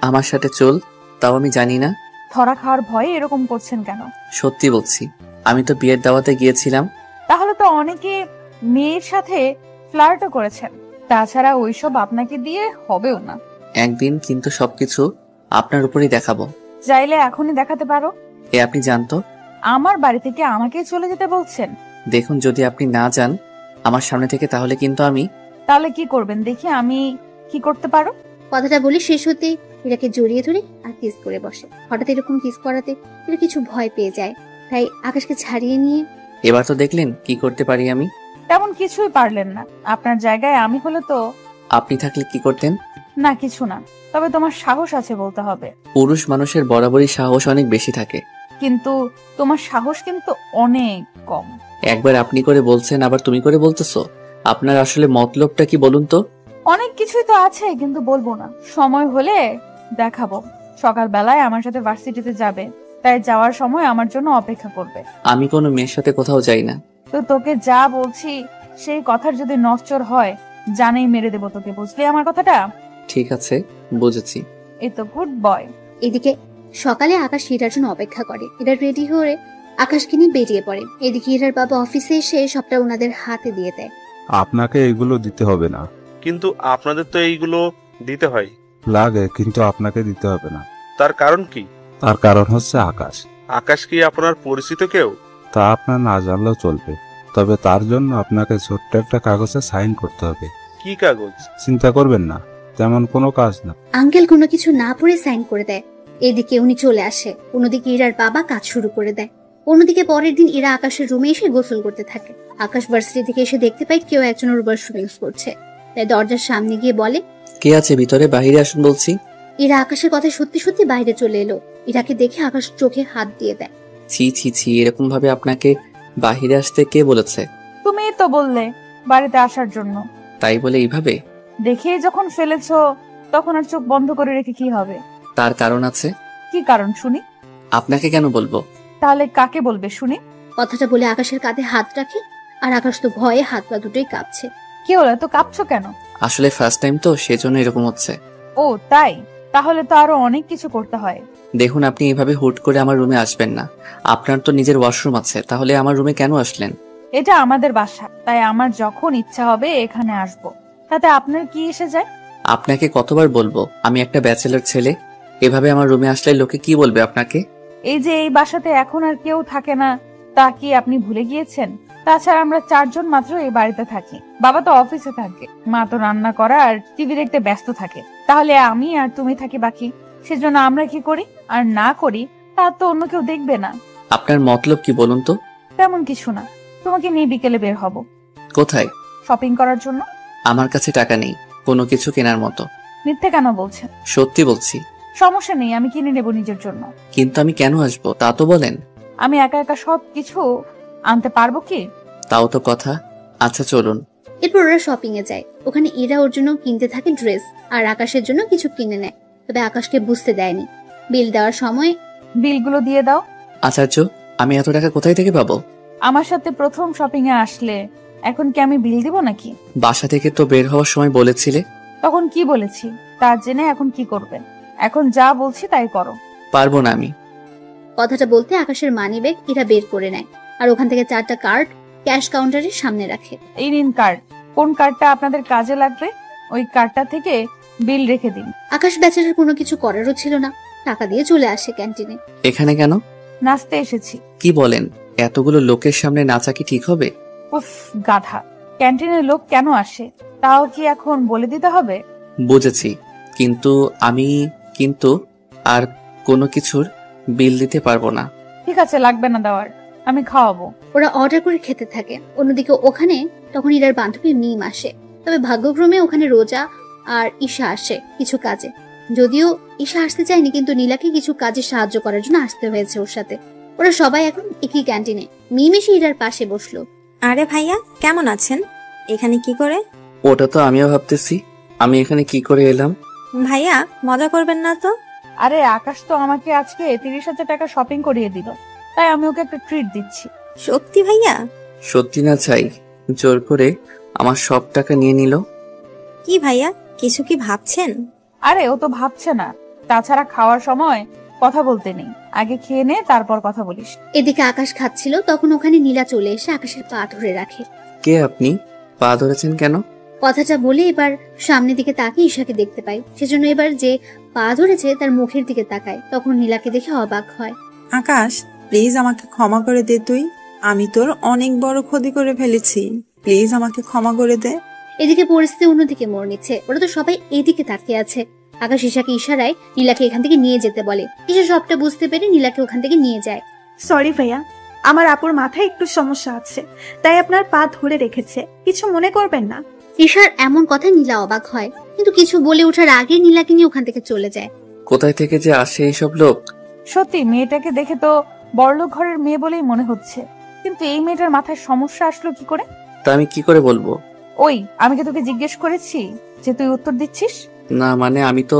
আমার সাথে চুল? তাও আমি জানি না। ধরা খাওয়ার ভয়ে এরকম করছেন কেন? সত্যি বলছি, আমি তো বিয়ের দাওয়াতে গিয়েছিলাম। তাহলে তো অনেকে মেয়ের সাথে ফ্লার্টও করেছেন। তাছাড়া ওইসব আপনাকে দিয়ে হবেও না একদিন, কিন্তু সবকিছু আপনার উপরই দেখাবো। চাইলে এখনই দেখাতে পারো। এ আপনি জানতো? আমার বাড়ি থেকে আমাকে চলে যেতে বলছেন? দেখুন, যদি আপনি না যান আমার সামনে থেকে তাহলে কিন্তু আমি। তাহলে কি করবেন দেখি আমি কি করতে পারো। কথাটা বলে শেষ হতে ইরাকে জড়িয়ে ধরে আর কিস করে বসে। হঠাৎ এরকম কিস করাতে ইরা কিছু ভয় পেয়ে যায়, তাই আকাশকে ছাড়িয়ে নিয়ে। এবার তো দেখলেন কি করতে পারি আমি। তেমন কিছুই পারলেন না। আপনার জায়গায় আমি হলে তো। আপনি থাকলে কি করতেন? না, কিছু না, তবে তোমার সাহস আছে বলতে হবে। পুরুষ মানুষের বরাবরই সাহস অনেক বেশি থাকে, কিন্তু তোমার সাহস কিন্তু অনেক কম। একবার আপনি করে বলছেন, আবার তুমি করে বলতেছো। আপনার আসলে মতলবটা কি বলুন তো? অনেক কিছুই তো আছে, কিন্তু বলবো না, সময় হলে দেখাবো। সকাল বেলায় আমার সাথে ভার্সিটিতে যাবে, তাই যাওয়ার সময় আমার জন্য অপেক্ষা করবে। আমি কোনো মেয়ের সাথে কোথাও যাই না। তো তোকে যা বলছি সেই কথার যদি নচ্চর হয় জানেই মেরে দেবো তোকে, বুঝলি আমার কথাটা? ঠিক আছে, বুঝেছি। এই তো গুড বয়। এদিকে সকালে আকাশ ইরার জন্য অপেক্ষা করে। ইরা রেডি হয়ে আকাশকে নিয়ে বেরিয়ে পড়ে। এদিকে ইরার বাবা অফিসে এসে সবটা ওনাদের হাতে দিয়ে দেয়। আপনাকে এগুলো দিতে হবে না। কিন্তু আপনাদের তো এইগুলো দিতে হয়। লাগে, কিন্তু আপনাকে দিতে হবে না। তার কারণ কি? তার কারণ হচ্ছে আকাশ। আকাশ কি আপনার পরিচিত কেউ? তা আপনার না জানলেও চলবে, তবে তার জন্য আপনাকে ছোট্ট একটা কাগজে সাইন করতে হবে। কি কাগজ? চিন্তা করবেন না, তেমন কোনো কাজ না। আঙ্কেল কোনো কিছু না পড়ে সাইন করে দেয়। এদিকে উনি চলে আসে, অন্যদিকে ইরার বাবা কাজ শুরু করে দেয়। অন্যদিকে পরের দিন ইরা আকাশের রুমে এসে গোসল করতে থাকে। আকাশ ভার্সিটি থেকে এসে দেখতে পায় কেউ একজন ওর ওয়াশরুম ইউজ করছে, তাই দরজার সামনে গিয়ে বলে, কে আছে ভিতরে? বাইরে আসুন বলছি। ইরা আকাশের কথা সত্যি সত্যি বাইরে চলে এলো। ইরাকে দেখে আকাশ চোখে হাত দিয়ে দেয়। ছি ছি ছি, এরকম ভাবে আপনাকে বাহিরে আসতে কে বলেছে? তুমি তো বললে বাড়িতে আসার জন্য। তাই বলে এইভাবে? দেখে যখন ফেলেছো তখন আর চোখ বন্ধ করে রেখে কি হবে? তার কারণ আছে। কি কারণ শুনি? আপনাকে কেন বলবো? তাহলে কাকে বলবে শুনি? কথাটা বলে আকাশের কাঁধে হাত রাখে, আর আকাশ তো ভয়ে হাত পা দুটোই কাঁপছে। কি হলো, এত কাঁপছো কেন? আসলে ফার্স্ট টাইম তো, সেজন্য এরকম হচ্ছে। ও তাই? তাহলে তো আরো অনেক কিছু করতে হয়। দেখুন, আপনি এভাবে হুট করে আমার রুমে আসবেন না। আপনার তো নিজের ওয়াশরুম আছে, তাহলে আমার রুমে কেন আসলেন? এটা আমাদের বাসা, তাই আমার যখন ইচ্ছা হবে এখানে আসবো। তাতে আপনার কি এসে যায়? আপনাকে কতবার বলবো আমি একটা ব্যাচেলর ছেলে? এভাবে আমার রুমে আসলে লোকে কি বলবে আপনাকে? এই যে এই বাসাতে এখন আর কেউ থাকে না, তা কি আপনি ভুলে গিয়েছেন? তাছাড়া আমরা 4 জন মাত্র এই বাড়িতে থাকি। বাবা তো অফিসে থাকে, মা তো রান্না করা আর টিভি দেখতে ব্যস্ত থাকে। তাহলে আমি আর তুমি থাকি বাকি। সেজন্য আমরা কি করি আর না করি তা তো অন্য কেউ দেখবে না। আপনার মতলব কি বলুন তো? তেমন কিছু না, তোমাকে নিয়ে বিকেলে বের হব। কোথায়? শপিং করার জন্য। আমার কাছে টাকা নেই কোনো কিছু কেনার মতো। মিথ্যে কেন বলছেন? সত্যি বলছি। সমস্যা নেই, আমি কিনে নেব নিজের জন্য। কিন্তু আমি কেন আসবো তা তো বলেন। আমি একা একা সব কিছু আনতে পারবো কি? তাও তো কথা। আচ্ছা চলুন। এরপর ওরা শপিং এ যায়। ওখানে ইরা ওর জন্য কিনতে থাকে ড্রেস, আর আকাশের জন্য কিছু কিনে নেয়। তবে আকাশকে বুঝতে দেয়নি। বিল দেওয়ার সময়, বিলগুলো দিয়ে দাও। আচার্য, আমি এত টাকা কোথায় থেকে পাবো? আমার সাথে প্রথম শপিং এ আসলে এখন কি আমি বিল দিব নাকি? বাসা থেকে তো বের হওয়ার সময় বলেছিলে। তখন কি বলেছি তা জেনে এখন কি করবেন? এখন যা বলছি তাই করো। পারবো না আমি। কথাটা বলতে আকাশের মানি ব্যাগ ইরা বের করে নেয়, আর ওখান থেকে 4টা কার্ড ক্যাশ কাউন্টারের সামনে রাখে। এই নিন কার্ড। কোন কার্ডটা আপনাদের কাজে লাগবে ওই কার্ডটা থেকে বিল রেখে দিন। আকাশ বেচারার কোনো কিছু করারও ছিল না, টাকা দিয়ে চলে আসে ক্যান্টিনে। এখানে কেন? নাচতে এসেছি। কি বলেন? এতগুলো লোকের সামনে নাচা কি ঠিক হবে? উফ গাধা, ক্যান্টিনের লোক কেন আসে তাও কি এখন বলে দিতে হবে? বুঝেছি, কিন্তু আমি আর কোনো কিছুর বিল দিতে পারবো না। ঠিক আছে, লাগবে না দেওয়ার, আমি খাওয়াবো। ওরা অর্ডার করে খেতে থাকে। অন্যদিকে ওখানে তখন ইরার বান্ধবী মিম আসে। তবে ভাগ্যক্রমে ওখানে রোজা আর ঈশা আসে কিছু কাজে। যদিও ঈশা আসতে চায়নি, কিন্তু নীলাকে কিছু কাজে সাহায্য করার জন্য আসতে হয়েছে ওর সাথে। ওরা সবাই এখন একই ক্যান্টিনে। মিম এসে ইরার পাশে বসলো। আরে ভাইয়া, কেমন আছেন? এখানে কি করে? ওটা তো আমিও ভাবতেছি, আমি এখানে কি করে এলাম। ভাইয়া, মজা করবেন না তো? আরে আকাশ তো আমাকে আজকে 30,000 টাকা শপিং করিয়ে দিল, তাই আমি ওকে একটা ট্রিট দিচ্ছি। সত্যি ভাইয়া? সত্যি না চাই, জোর করে আমার সব টাকা নিয়ে নিল। কি ভাইয়া, কিছু কি ভাবছেন? আরে ও তো ভাবছে না। তাছাড়া খাওয়ার সময় কথা বলতে নেই, আগে খেয়ে নে তারপর কথা বলিস। এদিকে আকাশ খাচ্ছিল, তখন ওখানে নীলা চলে এসে আকাশের পা ধরে রাখে। কে আপনি? পা ধরেছেন কেন? কথাটা বলে এবার সামনের দিকে তাকিয়ে ঈশাকে দেখতে পাই। সেজন্য এবার যে পা ধরেছে তার মুখের দিকে তাকায়। তখন নীলাকে দেখে অবাক হয়। আকাশ, প্লিজ আমাকে ক্ষমা করে দে তুই। আমি তোর অনেক বড় ক্ষতি করে ফেলেছি, প্লিজ আমাকে ক্ষমা করে দে। এদিকে পরিস্থিতি অন্যদিকে মোড় নিচ্ছে। ওরা তো সবাই এদিকে তাকিয়ে আছে। আকাশ ঈশাকে ইশারায় নীলাকে এখান থেকে নিয়ে যেতে বলে। ঈশা সবটা বুঝতে পেরে নীলাকে ওখান থেকে নিয়ে যায়। সরি ভাইয়া, আমার আপুর মাথায় একটু সমস্যা আছে, তাই আপনার পা ধরে রেখেছে, কিছু মনে করবেন না। ঈশার এমন কথায় নীলা অবাক হয়, কিন্তু কিছু বলে ওঠার আগে নীলাকে নিয়ে ওখান থেকে চলে যায়। কোথায় থেকে যে আসে এইসব লোক। সত্যি মেয়েটাকে দেখে তো বড়লোক ঘরের মেয়ে বলেই মনে হচ্ছে, কিন্তু এই মেয়েটার মাথায় সমস্যা আসলো কি করে? তা আমি কি করে বলবো? ওই, আমি কি তোকে জিজ্ঞেস করেছি যে তুই উত্তর দিচ্ছিস? না মানে আমি তো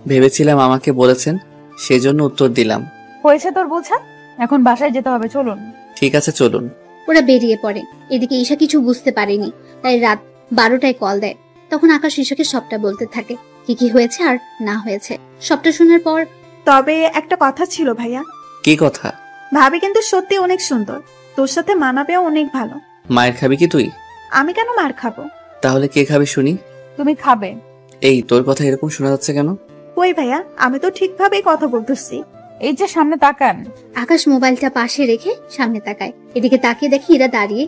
ভেবেছিলাম আমাকে বলেছেন, সেজন্য উত্তর দিলাম। হয়েছে তোর বোঝা, এখন বাসায় যেতে হবে, চলুন। ঠিক আছে চলুন। ওরা বেরিয়ে পড়ে। এদিকে ঈশা কিছু বুঝতে পারেনি, তাই রাত 12টায় কল দেয়। তখন আকাশ ঈশাকে সবটা বলতে থাকে, কি কি হয়েছে আর না হয়েছে। সবটা শোনার পর, তবে একটা কথা ছিল ভাইয়া। কি কথা? ভাবি কিন্তু সত্যি অনেক সুন্দর, তোর সাথে মানাবেও অনেক ভালো। মায়ের খাবি কি তুই? আমি কেন মার খাবো? তাহলে কে খাবে শুনি? তুমি খাবে। এই তোর কথা এরকম শোনা যাচ্ছে কেন? ওই ভাইয়া, আমি তো ঠিকভাবেই কথা বলতেছি। এই যে সামনে তাকান। আকাশ মোবাইলটা পাশে রেখে সামনে তাকায়। এদিকে তাকিয়ে দেখি ইরা দাঁড়িয়ে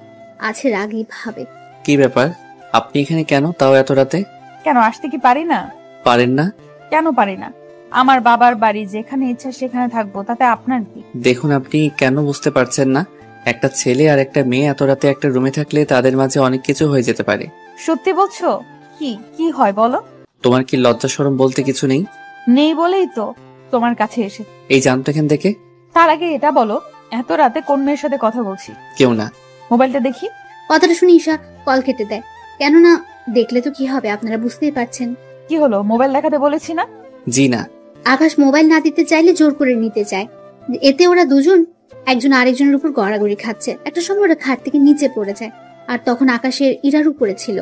আছে রাগী ভাবে। কি ব্যাপার, আপনি এখানে কেন, তাও এত রাতে? কেন আসতে কি পারি না? পারেন না? কেন পারি না? আমার বাবার বাড়ি, যেখানে ইচ্ছা সেখানে থাকবো, তাতে আপনার কি? দেখুন, আপনি কেন বুঝতে পারছেন না? একটা ছেলে আর একটা মেয়ে এত রাতে একটা রুমে থাকলে তাদের মাঝে অনেক কিছু হয়ে যেতে পারে। সত্যি বলছো? কি কি হয় বলো? তোমার কি লজ্জা শরম বলতে কিছু নেই? নেই বলেই তো তোমার কাছে এসে। এই জানতো এখান থেকে। তার আগে এটা বলো, এত রাতে কোন মেয়ের সাথে কথা বলছি? কেউ না। মোবাইলটা দেখি। কথাটা শুনে ঈশা কল কেটে দেয়। কেননা দেখলে তো কি হবে, আপনারা বুঝতেই পারছেন। কি হলো, মোবাইল দেখাতে বলেছি না? জি না। আকাশ মোবাইল না দিতে চাইলে জোর করে নিতে চায়। এতে ওরা দুজন একজন আরেকজনের উপর গড়াগড়ি খাচ্ছে। একটা সময় ওরা খাট থেকে নিচে পড়ে যায়। আর তখন আকাশের ইরার উপরে ছিল।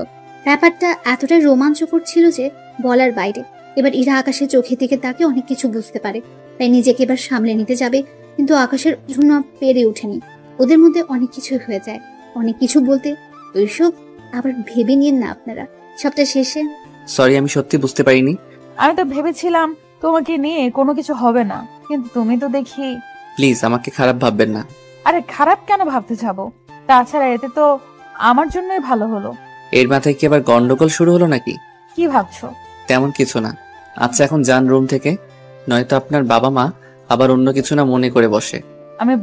ব্যাপারটা এতটাই রোমাঞ্চকর ছিল যে বলার বাইরে। এবার ইরা আকাশের চোখের দিকে তাকে অনেক কিছু বুঝতে পারে, তাই নিজেকে এবার সামলে নিতে যাবে, কিন্তু আকাশের জন্য পেরে ওঠেনি। ওদের মধ্যে অনেক কিছু হয়ে যায়। অনেক কিছু বলতে ওইসব আবার ভেবে নিন না আপনারা। সবটা শেষে সরি, আমি সত্যি বুঝতে পারিনি। আমি তো ভেবেছিলাম তোমাকে নিয়ে কোনো কিছু হবে না, কিন্তু তুমি তো দেখি। প্লিজ আমাকে খারাপ ভাববেন না। আরে খারাপ কেন ভাবতে যাবো? তাছাড়া এতে তো আমার জন্যই ভালো হলো। এর মাথায় কি আবার গন্ডগোল শুরু হলো নাকি? কি ভাবছো? তেমন কিছু না। আচ্ছা এখন যান রুম থেকে, নয়তো আপনার বাবা মা আবার অন্য কিছু না মনে করে বসে। আমি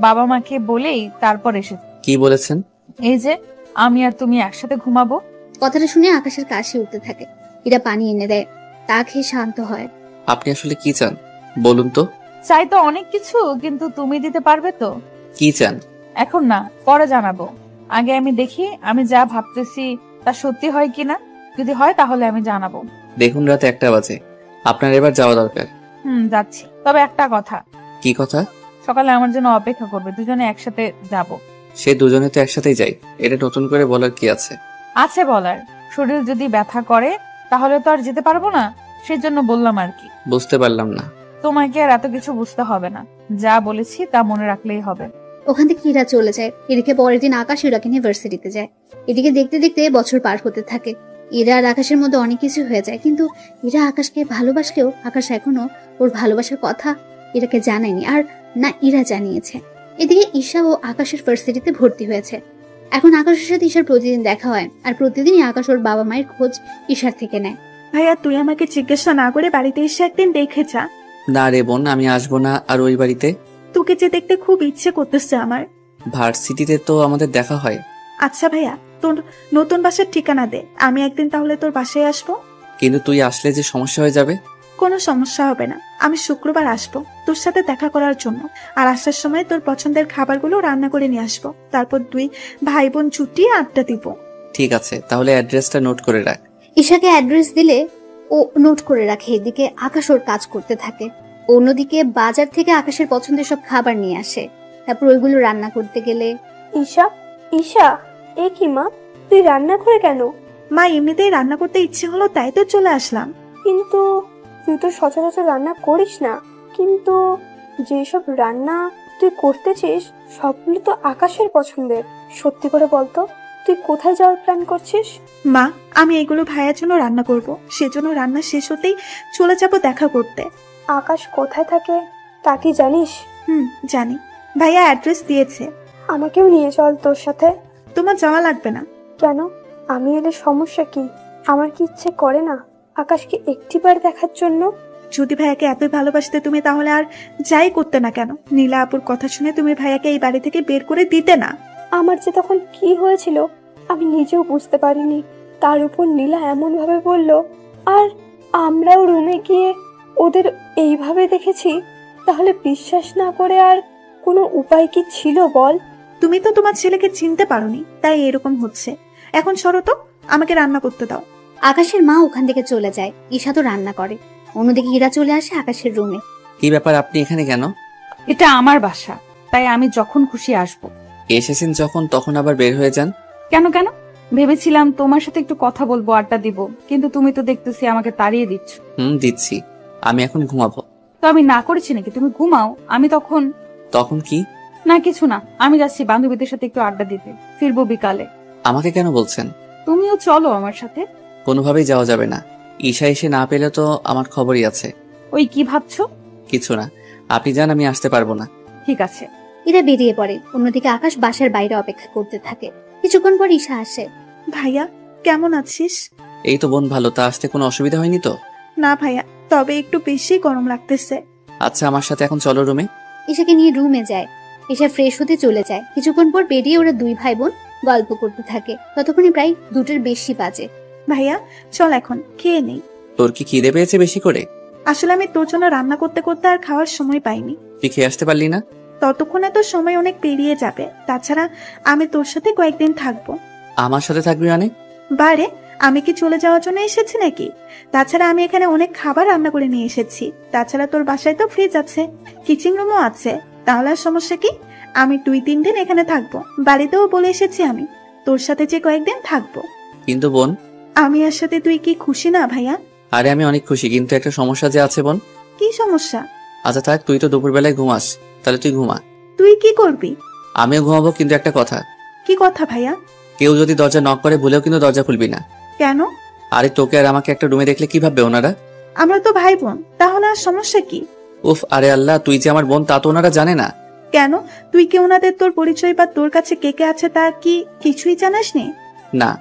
বাবা মাকে বলেই তারপর এসে। কি বলেছেন? এই যে আমি আর তুমি একসাথে ঘুমাবো। কথাটা শুনে আকাশের কাশি উঠতে থাকে। ইরা পানি এনে দেয়, তা খেয়ে শান্ত হয়। আপনি আসলে কি চান বলুন তো? চাই তো অনেক কিছু, কিন্তু তুমি দিতে পারবে তো? কি চান? এখন না, পরে জানাবো। আগে আমি দেখি আমি যা ভাবতেছি তা সত্যি হয় কিনা। যদি হয় তাহলে আমি জানাবো। দেখুন রাত 1টা বাজে, আপনার এবার যাওয়া দরকার। যাচ্ছি। তবে একটা কথা। কি কথা? সকালে আমার জন্য অপেক্ষা করবে, দুজনে একসাথে যাব। সে দুজনে তো একসাথেই যাই, এটা নতুন করে বলার কি আছে? আছে বলার। শরীর যদি ব্যথা করে তাহলে তো আর যেতে পারবো না, সেজন্য বললাম আর কি। বুঝতে পারলাম না। তোমাকে আর এত কিছু বুঝতে হবে না, যা বলেছি তা মনে রাখলেই হবে। ওখান থেকে ইরা চলে যায়। এদিকে পরের দিন আকাশ ইরাকে নিয়ে ভার্সিটিতে যায়। এদিকে দেখতে দেখতে বছর পার হতে থাকে। ইরা আর আকাশের মধ্যে অনেক কিছু হয়ে যায়, কিন্তু ইরা আকাশকে ভালোবাসলেও আকাশ এখনো ওর ভালোবাসার কথা ইরাকে জানায়নি, আর না ইরা জানিয়েছে। এদিকে ঈশা ও আকাশের ভার্সিটিতে ভর্তি হয়েছে। এখন আকাশের সাথে ঈশার প্রতিদিন দেখা হয়, আর প্রতিদিনই আকাশ ওর বাবা মায়ের খোঁজ ঈশার থেকে নেয়। ভাইয়া, তুই আমাকে জিজ্ঞাসা না করে বাড়িতে এসে একদিন দেখে যা। না রে বোন, আমি আসবো না আর ওই বাড়িতে। তোকে যে দেখতে খুব ইচ্ছে করতেছে আমার। ভার্সিটিতে তো আমাদের দেখা হয়। আচ্ছা ভাইয়া, তোর নতুন বাসার ঠিকানা দে, আমি একদিন তাহলে তোর বাসায় আসবো। কিন্তু তুই আসলে যে সমস্যা হয়ে যাবে। কোনো সমস্যা হবে না, আমি শুক্রবার আসবো তোর সাথে দেখা করার জন্য। আর আসার সময় তোর পছন্দের খাবারগুলো রান্না করে নিয়ে আসবো। তারপর দুই ভাই বোন ছুটিয়ে আড্ডা দিব। ঠিক আছে, তাহলে অ্যাড্রেসটা নোট করে রাখ। ঈশাকে অ্যাড্রেস দিলে ও নোট করে রাখে। এদিকে আকাশ ওর কাজ করতে থাকে। অন্যদিকে বাজার থেকে আকাশের পছন্দের সব খাবার নিয়ে আসে, তারপর ওইগুলো রান্না করতে গেলে। ঈশা, ঈশা, এ কি মা, তুই রান্না করে কেন? মা, এমনিতেই রান্না করতে ইচ্ছে হলো তাই তো চলে আসলাম। কিন্তু তুই তো সচরাচর রান্না করিস না। কিন্তু যেসব রান্না তুই করতেছিস সবগুলো তো আকাশের পছন্দের। সত্যি করে বলতো, তুই কোথায় যাওয়ার প্ল্যান করছিস? মা, আমি এগুলো ভাইয়ার জন্য রান্না করব, সেজন্য রান্না শেষ হতেই চলে যাব দেখা করতে। আকাশ কোথায় থাকে তা কি জানিস? জানি। ভাইয়া অ্যাড্রেস দিয়েছে। আমাকেও নিয়ে চল তোর সাথে। তোমার যাওয়া লাগবে না। কেন? আমি এলে সমস্যা কি? আমার কি ইচ্ছে করে না আকাশকে একটিবার দেখার জন্য? যদি ভাইয়াকে এতই ভালোবাসতে তুমি, তাহলে আর যাই করতে না কেন। নীলা আপুর কথা শুনে তুমি ভাইয়াকে এই বাড়ি থেকে বের করে দিতে না। আমার যে তখন কি হয়েছিল আমি নিজেও বুঝতে পারিনি। তার উপর নীলা এমন ভাবে বলল, আর আমরাও রুমে গিয়ে ওদের এইভাবে দেখেছি। তাহলে বিশ্বাস না করে আর কোনো উপায় কি ছিল বল? তুমি তো তোমার ছেলেকে চিনতে পারোনি, তাই এরকম হচ্ছে। এখন সরো তো, আমাকে রান্না করতে দাও। আকাশের মা ওখান থেকে চলে যায়। ঈশা তো রান্না করে। অন্যদিকে ইরা চলে আসে আকাশের রুমে। কি ব্যাপার, আপনি এখানে কেন? এটা আমার বাসা, তাই আমি যখন খুশি আসবো। এসেছেন যখন, তখন আবার বের হয়ে যান কেন? কেন ভেবেছিলাম তোমার সাথে একটু কথা বলবো, আড্ডা দিব, কিন্তু তুমি তো দেখতেছি আমাকে তাড়িয়ে দিচ্ছ। দিচ্ছি। আমি এখন ঘুমাবো। তো আমি না করেছি নাকি? তুমি ঘুমাও, আমি তখন কি? না কিছু না, আমি যাচ্ছি বান্ধবীদের সাথে একটু আড্ডা দিতে, ফিরবো বিকালে। আমাকে কেন বলছেন? তুমিও চলো আমার সাথে। কোনোভাবেই যাওয়া যাবে না। ঈশা এসে না পেলে তো আমার খবরই আছে। ওই কি ভাবছো? কিছু না, আপনি যান, আমি আসতে পারবো না। ঠিক আছে। ইরা বেরিয়ে পড়ে। অন্যদিকে আকাশ বাসার বাইরে অপেক্ষা করতে থাকে। কিছুক্ষণ পর ঈশা আসে। ভাইয়া কেমন আছিস? এই তো বোন ভালো, তা আসতে কোনো অসুবিধা হয়নি তো? না ভাইয়া, তবে একটু বেশি গরম লাগতেছে। আচ্ছা আমার সাথে এখন চলো রুমে। ঈশাকে নিয়ে রুমে যায়। ঈশা ফ্রেশ হতে চলে যায়। কিছুক্ষণ পর বেরিয়ে ওরা দুই ভাই বোন গল্প করতে থাকে। ততক্ষণে প্রায় 2টোর বেশি বাজে। ভাইয়া চল এখন খেয়ে নেই। তোর কি খিদে পেয়েছে বেশি করে? আসলে আমি তোর জন্য রান্না করতে করতে আর খাওয়ার সময় পাইনি। তুই খেয়ে আসতে পারলি না? ততক্ষণে তো সময় অনেক পেরিয়ে যাবে। তাছাড়া আমি তোর সাথে কয়েকদিন থাকবো। আমার সাথে থাকবি মানে? বারে, আমি কি চলে যাওয়ার জন্য এসেছি নাকি? তাছাড়া আমি এখানে অনেক খাবার রান্না করে নিয়ে এসেছি। তাছাড়া তোর বাসায় তো ফ্রিজ আছে, কিচেন রুমও আছে। তাহলে আর সমস্যা কি? আমি 2-3 দিন এখানে থাকবো। বাড়িতেও বলে এসেছি আমি তোর সাথে যে কয়েকদিন থাকবো। কিন্তু বোন, আমি আর সাথে তুই কি খুশি না ভাইয়া? আরে আমি অনেক খুশি, কিন্তু একটা সমস্যা যে আছে বোন। কি সমস্যা? আচ্ছা থাক, তুই তো দুপুরবেলায় ঘুমাস, তাহলে তুই ঘুমা। তুই কি করবি? আমিও ঘুমাবো, কিন্তু একটা কথা। কি কথা ভাইয়া? কেউ যদি দরজা নক করে ভুলেও কিন্তু দরজা খুলবি না। কেন? আরে তোকে আর আমাকে একটা রুমে দেখলে কি ভাববে ওনারা? আমরা তো ভাই বোন, তাহলে আর সমস্যা কি? উফ, আরে আল্লাহ, তুই যে আমার বোন তা তো ওনারা জানে না। কেন? তুই কি ওনাদের তোর পরিচয় বা তোর কাছে কে কে আছে তা কি কিছুই জানাসনি? না।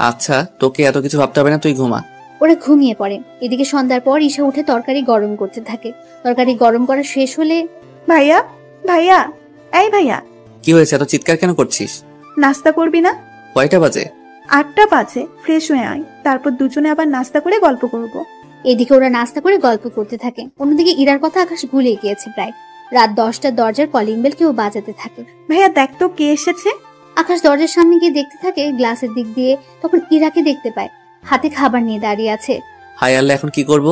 আচ্ছা তোকে এত কিছু ভাবতে হবে না, তুই ঘুমা। ওরা ঘুমিয়ে পড়ে। এদিকে সন্ধ্যার পর ঈশা উঠে তরকারি গরম করতে থাকে। তরকারি গরম করা শেষ হলে, ভাইয়া ভাইয়া, এই ভাইয়া। কি হয়েছে, এত চিৎকার কেন করছিস? নাস্তা করবি না? কয়টা বাজে? 8টা বাজে। ফ্রেশ হয়ে আয়, তারপর দুজনে আবার নাস্তা করে গল্প করব। এদিকে ওরা নাস্তা করে গল্প করতে থাকে। অন্যদিকে ইরার কথা আকাশ ভুলে গিয়েছে। প্রায় রাত 10টার দরজার কলিং বেল কেউ বাজাতে থাকে। ভাইয়া দেখ তো কে এসেছে। আকাশ দরজার সামনে গিয়ে দেখতে থাকে গ্লাসের দিক দিয়ে। তখন ইরাকে দেখতে পায়, হাতে খাবার নিয়ে দাঁড়িয়ে আছে। হায় আল্লাহ, এখন কি করব?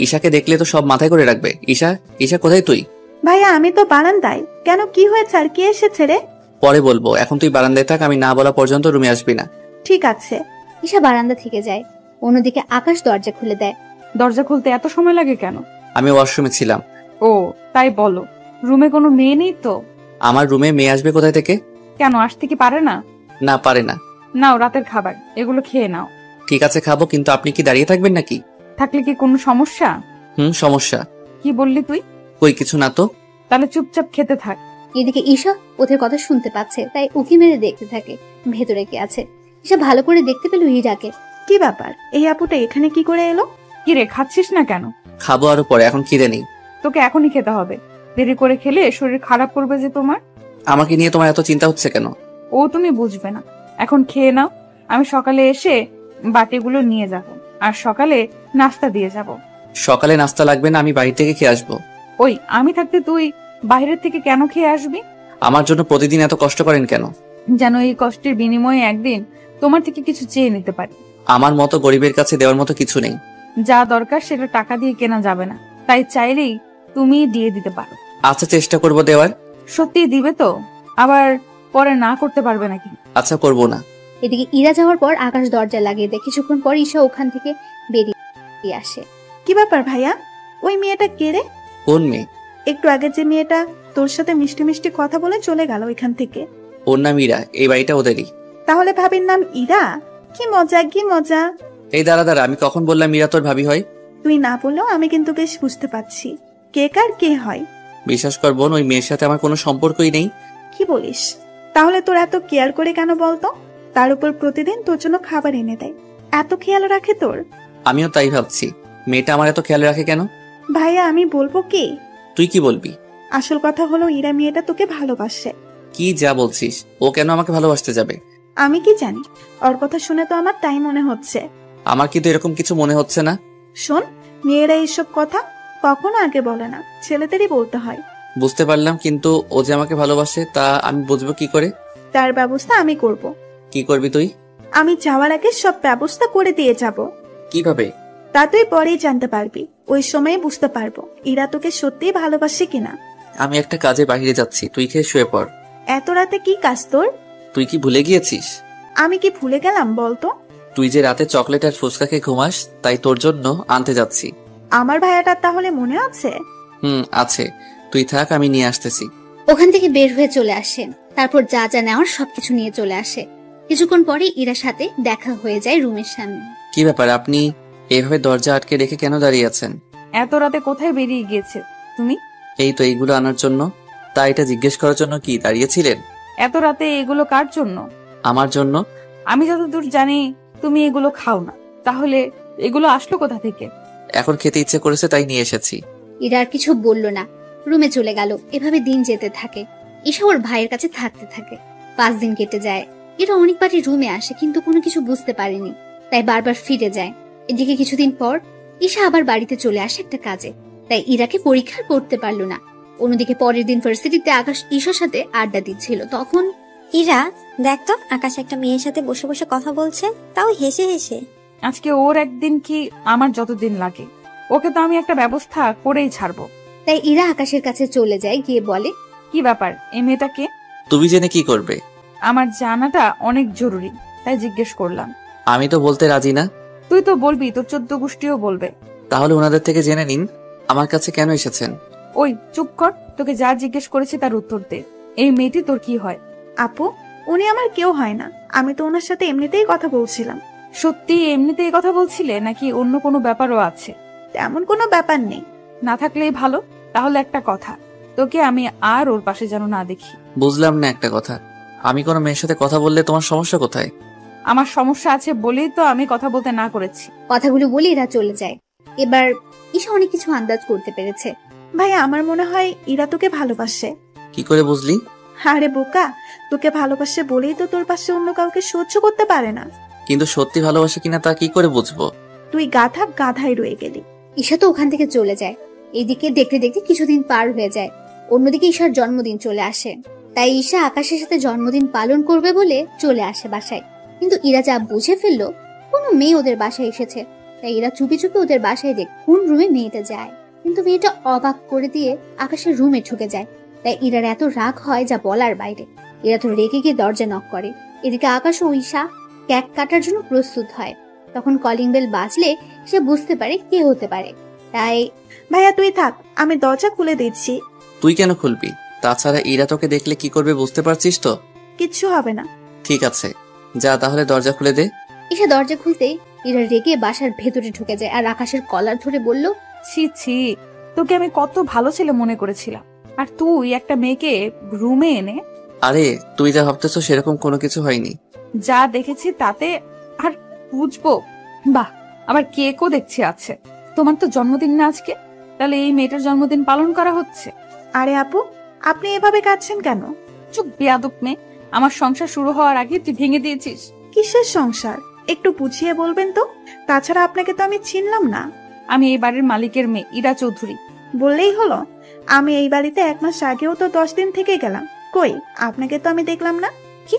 ঈশাকে দেখলে তো সব মাথায় করে রাখবে। ঈশা, ঈশা কোথায় তুই? ভাইয়া আমি তো বারান্দায়। কেন, কি হয়েছে আর কে এসেছে রে? পরে বলবো, এখন তুই বারান্দায় থাক, আমি না বলা পর্যন্ত রুমে আসবি না। ঠিক আছে। ঈশা বারান্দা থেকে যায়। অন্যদিকে আকাশ দরজা খুলে দেয়। দরজা খুলতে এত সময় লাগে কেন? আমি ওয়াশরুমে ছিলাম। ও তাই বলো, রুমে কোনো মেয়ে নেই তো? আমার রুমে মেয়ে আসবে কোথায় থেকে? কেন, আসতে কি পারে না? না পারে না। নাও রাতের খাবার, এগুলো খেয়ে নাও। ঠিক আছে খাবো, কিন্তু আপনি কি দাঁড়িয়ে থাকবেন নাকি? থাকলে কি কোনো সমস্যা? সমস্যা। কি বললি তুই? কই কিছু না তো। তাহলে চুপচাপ খেতে থাক। এদিকে ঈশা ওদের কথা শুনতে পাচ্ছে, তাই উকি মেরে দেখতে থাকে ভেতরে কি আছে। ঈশা ভালো করে দেখতে পেল ইরাকে। কি ব্যাপার, এই আপুটা এখানে কি করে এলো? কি রে, খাচ্ছিস না কেন? খাবো আরো পরে, এখন খিদে নেই। তোকে এখনই খেতে হবে, দেরি করে খেলে শরীর খারাপ করবে যে তোমার। আমাকে নিয়ে তোমার এত চিন্তা হচ্ছে কেন? ও তুমি বুঝবে না, এখন খেয়ে নাও। আমি সকালে এসে বাটিগুলো নিয়ে যাব, আর সকালে নাস্তা দিয়ে যাব। সকালে নাস্তা লাগবে না, আমি বাড়ি থেকে খেয়ে আসবো। ওই আমি থাকতে তুই বাইরের থেকে কেন খেয়ে আসবি? আমার জন্য প্রতিদিন এত কষ্ট করেন কেন? যেন এই কষ্টের বিনিময়ে একদিন তোমার থেকে কিছু চেয়ে নিতে পারি। আমার মতো গরিবের কাছে দেওয়ার মতো কিছু নেই। যা দরকার সেটা টাকা দিয়ে কেনা যাবে না, তাই চাইলেই তুমি দিয়ে দিতে পারো। আচ্ছা চেষ্টা করব দেওয়ার। সত্যি দিবে তো? আবার পরে না করতে পারবে নাকি? আচ্ছা করব না। এদিকে ইরা যাওয়ার পর আকাশ দরজা লাগিয়ে দেয়। কিছুক্ষণ পর ঈশা ওখান থেকে বেরিয়ে আসে। কি ব্যাপার ভাইয়া, ওই মেয়েটা কে রে? কোন মেয়ে? একটু আগে যে মেয়েটা তোর সাথে মিষ্টি মিষ্টি কথা বলে চলে গেল এখান থেকে। ওর নাম ইরা, এই বাড়িটা ওদেরই। তাহলে ভাবির নাম ইরা? কি মজা কি মজা। এই দাঁড়া দাঁড়া, আমি কখন বললাম ইরা তোর ভাবি হয়? তুই না বললেও আমি কিন্তু বেশ বুঝতে পারছি কে কার কে হয়। বিশ্বাস কর বোন, ওই মেয়ের সাথে আমার কোনো সম্পর্কই নেই। কি বলিস? তাহলে তোর এত কেয়ার করে কেন বলতো? তার উপর প্রতিদিন তোর জন্য খাবার এনে দেয়, এত খেয়াল রাখে তোর। আমিও তাই ভাবছি, মেয়েটা আমার এত খেয়াল রাখে কেন? ভাইয়া আমি বলবো কি? তুই কি বলবি? আসল কথা হলো ইরা মেয়েটা তোকে ভালোবাসে। কি যা বলছিস? ও কেন আমাকে ভালোবাসতে যাবে? আমি কি জানি, ওর কথা শুনে তো আমার তাই মনে হচ্ছে। আমার কিন্তু এরকম কিছু মনে হচ্ছে না। শোন, মেয়েরা এইসব কথা কখনো আগে বলে না, ছেলেদেরই বলতে হয়। বুঝতে পারলাম, কিন্তু ও যে আমাকে ভালোবাসে তা আমি বুঝবো কি করে? তার ব্যবস্থা আমি করব। কি করবি তুই? আমি যাওয়ার আগে সব ব্যবস্থা করে দিয়ে যাব। কিভাবে? তা তুই পরেই জানতে পারবি, ওই সময়ে বুঝতে পারবো ইরা তোকে সত্যিই ভালোবাসে কিনা। আমি একটা কাজে বাইরে যাচ্ছি, তুই খেয়ে শুয়ে পড়। এত রাতে কি কাজ তোর? তুই কি ভুলে গিয়েছিস? আমি কি ভুলে গেলাম বলতো? তুই যে রাতে চকলেট আর ফুচকা খেয়ে ঘুমাস, তাই তোর জন্য আনতে যাচ্ছি। আমার ভাইয়াটা তাহলে মনে আছে? আছে। তুই থাক, আমি নিয়ে আসতেছি। ওখান থেকে বের হয়ে চলে আসে। তারপর যা যা নেওয়ার সবকিছু নিয়ে চলে আসে। কিছুক্ষণ পরে ইরার সাথে দেখা হয়ে যায় রুমের সামনে। কি ব্যাপার, আপনি এভাবে দরজা আটকে রেখে কেন দাঁড়িয়ে আছেন? এত রাতে কোথায় বেরিয়ে গিয়েছে তুমি? এই তো এইগুলো আনার জন্য। তা এটা জিজ্ঞেস করার জন্য কি দাঁড়িয়েছিলেন? এত রাতে এগুলো কার জন্য? আমার জন্য। আমি যতদূর জানি তুমি এগুলো খাও না, তাহলে এগুলো আসলো কোথা থেকে? এখন খেতে ইচ্ছে করেছে তাই নিয়ে এসেছি। ইরা আর কিছু বলল না, রুমে চলে গেল। এভাবে দিন যেতে থাকে। ঈশা ওর ভাইয়ের কাছে থাকতে থাকে। 5 দিন কেটে যায়। এরা অনেকবারই রুমে আসে, কিন্তু কোনো কিছু বুঝতে পারেনি, তাই বারবার ফিরে যায়। এদিকে কিছুদিন পর ঈশা আবার বাড়িতে চলে আসে একটা কাজে, তাই ইরাকে পরীক্ষা করতে পারলো না। অন্যদিকে পরের দিন ভার্সিটিতে আকাশ ঈশার সাথে আড্ডা দিচ্ছিল। তখন ইরা, দেখ তো আকাশ একটা মেয়ের সাথে বসে বসে কথা বলছে, তাও হেসে হেসে। আজকে ওর একদিন কি আমার যতদিন লাগে, ওকে তো আমি একটা ব্যবস্থা করেই ছাড়বো। তাই ইরা আকাশের কাছে চলে যায়, গিয়ে বলে, কি ব্যাপার, এই মেয়েটাকে? তুমি জেনে কি করবে? আমার জানাটা অনেক জরুরি, তাই জিজ্ঞেস করলাম। আমি তো বলতে রাজি না। তুই তো বলবি, তোর 14 গোষ্ঠীও বলবে। তাহলে ওনাদের থেকে জেনে নিন আমার কাছে কেন এসেছেন। ওই চুপ কর, তোকে যা জিজ্ঞেস করেছি তার উত্তর দে। এই মেয়েটি তোর কি হয়? আপু, উনি আমার কেউ হয় না। আমি তো ওনার সাথে এমনিতেই কথা বলছিলাম। সত্যি এমনিতেই কথা বলছিলে নাকি অন্য কোনো ব্যাপারও আছে? তেমন কোনো ব্যাপার নেই। না থাকলেই ভালো। তাহলে একটা কথা, তোকে আমি আর ওর পাশে যেন না দেখি। বুঝলাম না একটা কথা, আমি কোনো মেয়ের সাথে কথা বললে তোমার সমস্যা কোথায়? আমার সমস্যা আছে বলেই তো আমি কথা বলতে না করেছি। কথাগুলো বলে ইরা চলে যায়। এবার ঈশা অনেক কিছু আন্দাজ করতে পেরেছে। ভাই, আমার মনে হয় ইরা তোকে ভালোবাসে। কি করে বুঝলি? আরে বোকা, তোকে ভালোবাসে বলেই তো তোর পাশে অন্য কাউকে সহ্য করতে পারে না। কিন্তু সত্যি ভালোবাসে কিনা তা কি করে বুঝবো? তুই গাধাই রয়ে গেলি। ঈশা তো ওখান থেকে চলে যায়। এইদিকে দেখতে দেখতে কিছুদিন পার হয়ে যায়। অন্যদিকে ঈশার জন্মদিন চলে আসে, তাই ঈশা আকাশের সাথে জন্মদিন পালন করবে বলে চলে আসে বাসায়। কিন্তু ইরা যা বুঝে ফেললো কোনো মেয়ে ওদের বাসায় এসেছে, তাই ইরা চুপি চুপি ওদের বাসায় দেখ কোন রুমে মেয়েটা যায়। কিন্তু মেয়েটা অবাক করে দিয়ে আকাশের রুমে ঢুকে যায়। তাই ইরার এত রাগ হয় যা বলার বাইরে। ইরা তো রেগে গিয়ে দরজা নক করে। এদিকে আকাশ ও ঈশা কেক কাটার জন্য প্রস্তুত হয়। তখন কলিং বেল বাজলে সে বুঝতে পারে কে হতে পারে। তাই, ভাইয়া তুই থাক, আমি দরজা খুলে দিচ্ছি। তুই কেন খুলবি? তাছাড়া ইরা তোকে দেখলে কি করবে বুঝতে পারছিস তো? কিচ্ছু হবে না। ঠিক আছে, যা তাহলে দরজা খুলে দে। ঈশা দরজা খুলতেই ইরা রেগে বাসার ভেতরে ঢুকে যায় আর আকাশের কলার ধরে বলল, ছি ছি, তোকে আমি কত ভালো ছেলে মনে করেছিলাম, আর তুই একটা মেয়েকে রুমে এনে। আরে তুই যা ভাবতেছো সেরকম কোনো কিছু হয়নি। যা দেখেছি তাতে আর বুঝবো? বাহ, আবার কেকও দেখছি আছে। তোমার তো জন্মদিন না আজকে, তাহলে এই মেয়েটার জন্মদিন পালন করা হচ্ছে? আরে আপু, আপনি এভাবে কাঁদছেন কেন? চুপ বেয়াদব মেয়ে, আমার সংসার শুরু হওয়ার আগে তুই ভেঙে দিয়েছিস। কিসের সংসার? একটু বুঝিয়ে বলবেন তো। তাছাড়া আপনাকে তো আমি চিনলাম না। আমি এই বাড়ির মালিকের মেয়ে ইরা চৌধুরী। বললেই হলো? আমি এই বাড়িতে 1 মাস আগেও তো 10 দিন থেকে গেলাম। কই, আপনাকে তো আমি দেখলাম না। কি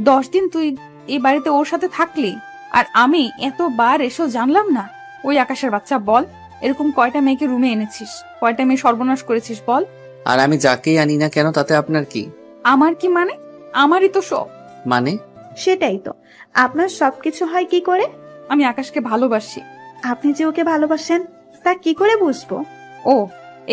10 দিন তুই এই বাড়িতে ওর সাথে থাকলি, আর আমি এতবার এসেও জানলাম না? ওই আকাশের বাচ্চা, বল এরকম কয়টা মেয়েকে রুমে এনেছিস? কয়টা মেয়ে সর্বনাশ করেছিস বল? আর আমি যাকেই আনি না কেন তাতে আপনার কি? আমার কি মানে? আমারই তো সব। মানে? সেটাই তো, আপনার সবকিছু হয় কি করে? আমি আকাশকে ভালোবাসি। আপনি যে ওকে ভালোবাসেন তা কি করে বুঝবো? ও,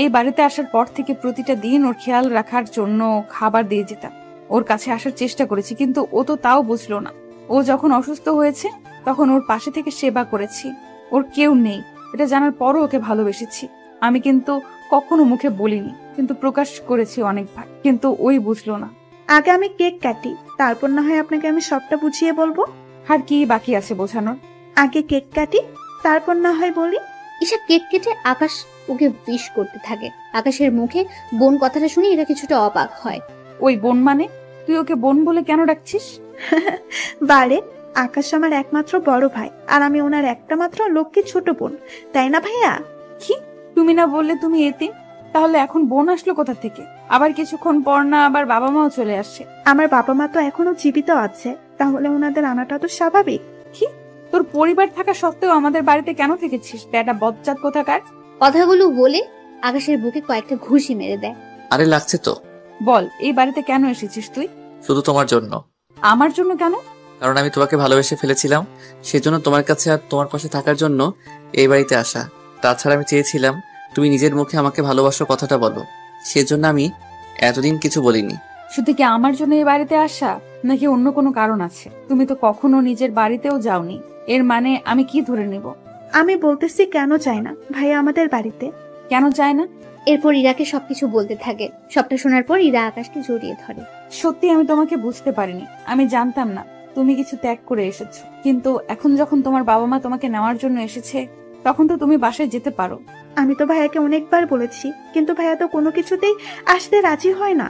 এই বাড়িতে আসার পর থেকে প্রতিটা দিন ওর খেয়াল রাখার জন্য খাবার দিয়ে যেতাম, ওর কাছে আসার চেষ্টা করেছি, কিন্তু ও তো তাও বুঝলো না। ও যখন অসুস্থ হয়েছে তখন ওর পাশে থেকে সেবা করেছি। ওর কেউ নেই এটা জানার পরও ওকে ভালোবেসেছি। আমি কিন্তু কখনো মুখে বলিনি, কিন্তু প্রকাশ করেছি অনেকবার, কিন্তু ওই বুঝলো না। আগে আমি কেক কাটি, তারপর না হয় আপনাকে আমি সবটা বুঝিয়ে বলবো। আর কি বাকি আছে বোঝানোর? আগে কেক কাটি, তারপর না হয় বলি। ঈশা কেক কেটে আকাশ ওকে উইশ করতে থাকে। আকাশের মুখে বোন কথাটা শুনে এরা কিছুটা অবাক হয়। ওই বোন মানে? তুই ওকে বোন বলে কেন ডাকছিস? বারে, আকাশ আমার একমাত্র বড় ভাই, আর আমি ওনার একটা মাত্র লক্ষ্মী ছোট বোন, তাই না ভাইয়া? কি, তুমি না বললে তুমি এতিম? তাহলে এখন বোন আসলো কোথা থেকে? আবার কিছুক্ষণ পর না আবার বাবা মাও চলে আসছে? আমার বাবা মা তো এখনো জীবিত আছে, তাহলে ওনাদের আনাটা তো স্বাভাবিক। কি, তোর পরিবার থাকা সত্ত্বেও আমাদের বাড়িতে কেন থেকেছিস? এটা বজ্জাত কোথাকার। কথাগুলো বলে আকাশের বুকে কয়েকটা ঘুষি মেরে দেয়। আরে লাগছে তো। বল, এই বাড়িতে কেন এসেছিস তুই? শুধু তোমার জন্য। আমার জন্য কেন? কারণ আমি তোমাকে ভালোবেসে ফেলেছিলাম, সেজন্য তোমার কাছে আর তোমার পাশে থাকার জন্য এই বাড়িতে আসা। তাছাড়া আমি চেয়েছিলাম তুমি নিজের মুখে আমাকে ভালোবাসার কথাটা বলো, সেজন্য আমি এতদিন কিছু বলিনি। শুধু কি আমার জন্য এই বাড়িতে আসা, নাকি অন্য কোনো কারণ আছে? তুমি তো কখনো নিজের বাড়িতেও যাওনি, এর মানে আমি কি ধরে নিব? আমি বলতেছি কেন চাই না ভাইয়া আমাদের বাড়িতে? কেন চায় না? এরপর ইরাকে সবকিছু বলতে থাকে। সবটা শোনার পর ইরা আকাশকে জড়িয়ে ধরে। সত্যি আমি তোমাকে বুঝতে পারিনি, আমি জানতাম না তুমি কিছু ত্যাগ করে এসেছো, কিন্তু এখন যখন তোমার বাবা মা তোমাকে নেওয়ার জন্য এসেছে, তখন তো তুমি বাসায় যেতে পারো। আমি তো ভাইয়াকে অনেকবার বলেছি, কিন্তু ভাইয়া তো কোনো কিছুতেই আসতে রাজি হয় না।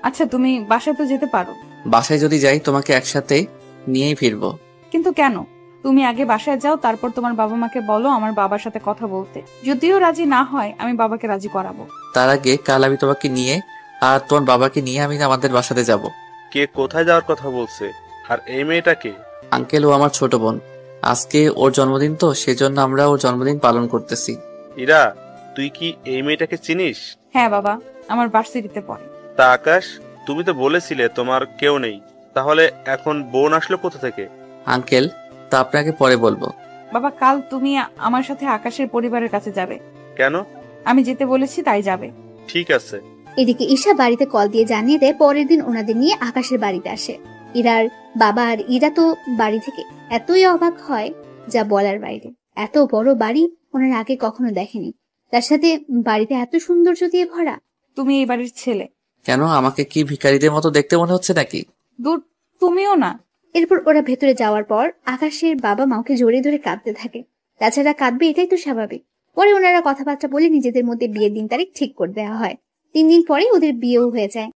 আচ্ছা, তুমি বাসায় তো যেতে পারো। বাসায় যদি যাই তোমাকে একসাথে নিয়েই ফিরবো। কিন্তু কেন? তুমি আগে বাসায় যাও, তারপর তোমার বাবা মাকে বলো আমার বাবার সাথে কথা বলতে। যদিও রাজি না হয়, আমি বাবাকে রাজি করাবো। তার আগে কাল আমি তোমাকে নিয়ে আর তোমার বাবাকে নিয়ে আমি আমাদের বাসাতে যাব। কে কোথায় যাওয়ার কথা বলছে? আর এই মেয়েটা কে? আঙ্কেল, ও আমার ছোট বোন। আজকে ওর জন্মদিন, তো সেজন্য আমরা ওর জন্মদিন পালন করতেছি। ইরা, তুই কি এই মেয়েটাকে চিনিস? হ্যাঁ বাবা, আমার ভার্সিটিতে পড়ে। তা আকাশ, তুমি তো বলেছিলে তোমার কেউ নেই, তাহলে এখন বোন আসলো কোথা থেকে? আঙ্কেল, তা আপনাকে পরে বলবো। বাবা, কাল তুমি আমার সাথে আকাশের পরিবারের কাছে যাবে। কেন? আমি যেতে বলেছি, তাই যাবে। ঠিক আছে। এদিকে ঈশা বাড়িতে কল দিয়ে জানিয়ে দেয় পরের দিন ওনাদের নিয়ে আকাশের বাড়িতে আসে। ইরার বাবা আর ইরা তো বাড়ি থেকে এতই অবাক হয় যা বলার বাইরে। এত বড় বাড়ি ওনার আগে কখনো দেখেনি, তার সাথে বাড়িতে এত সৌন্দর্য দিয়ে ভরা। তুমি এই বাড়ির ছেলে। কেন, আমাকে কি ভিখারিদের মতো দেখতে মনে হচ্ছে নাকি? দূর, তুমিও না। এরপর ওরা ভেতরে যাওয়ার পর আকাশের বাবা মাকে জড়িয়ে ধরে কাঁদতে থাকে। তাছাড়া কাঁদবে, এটাই তো স্বাভাবিক। পরে ওনারা কথাবার্তা বলে নিজেদের মধ্যে বিয়ের দিন তারিখ ঠিক করে দেওয়া হয়। 3 দিন পরে ওদের বিয়েও হয়ে যায়।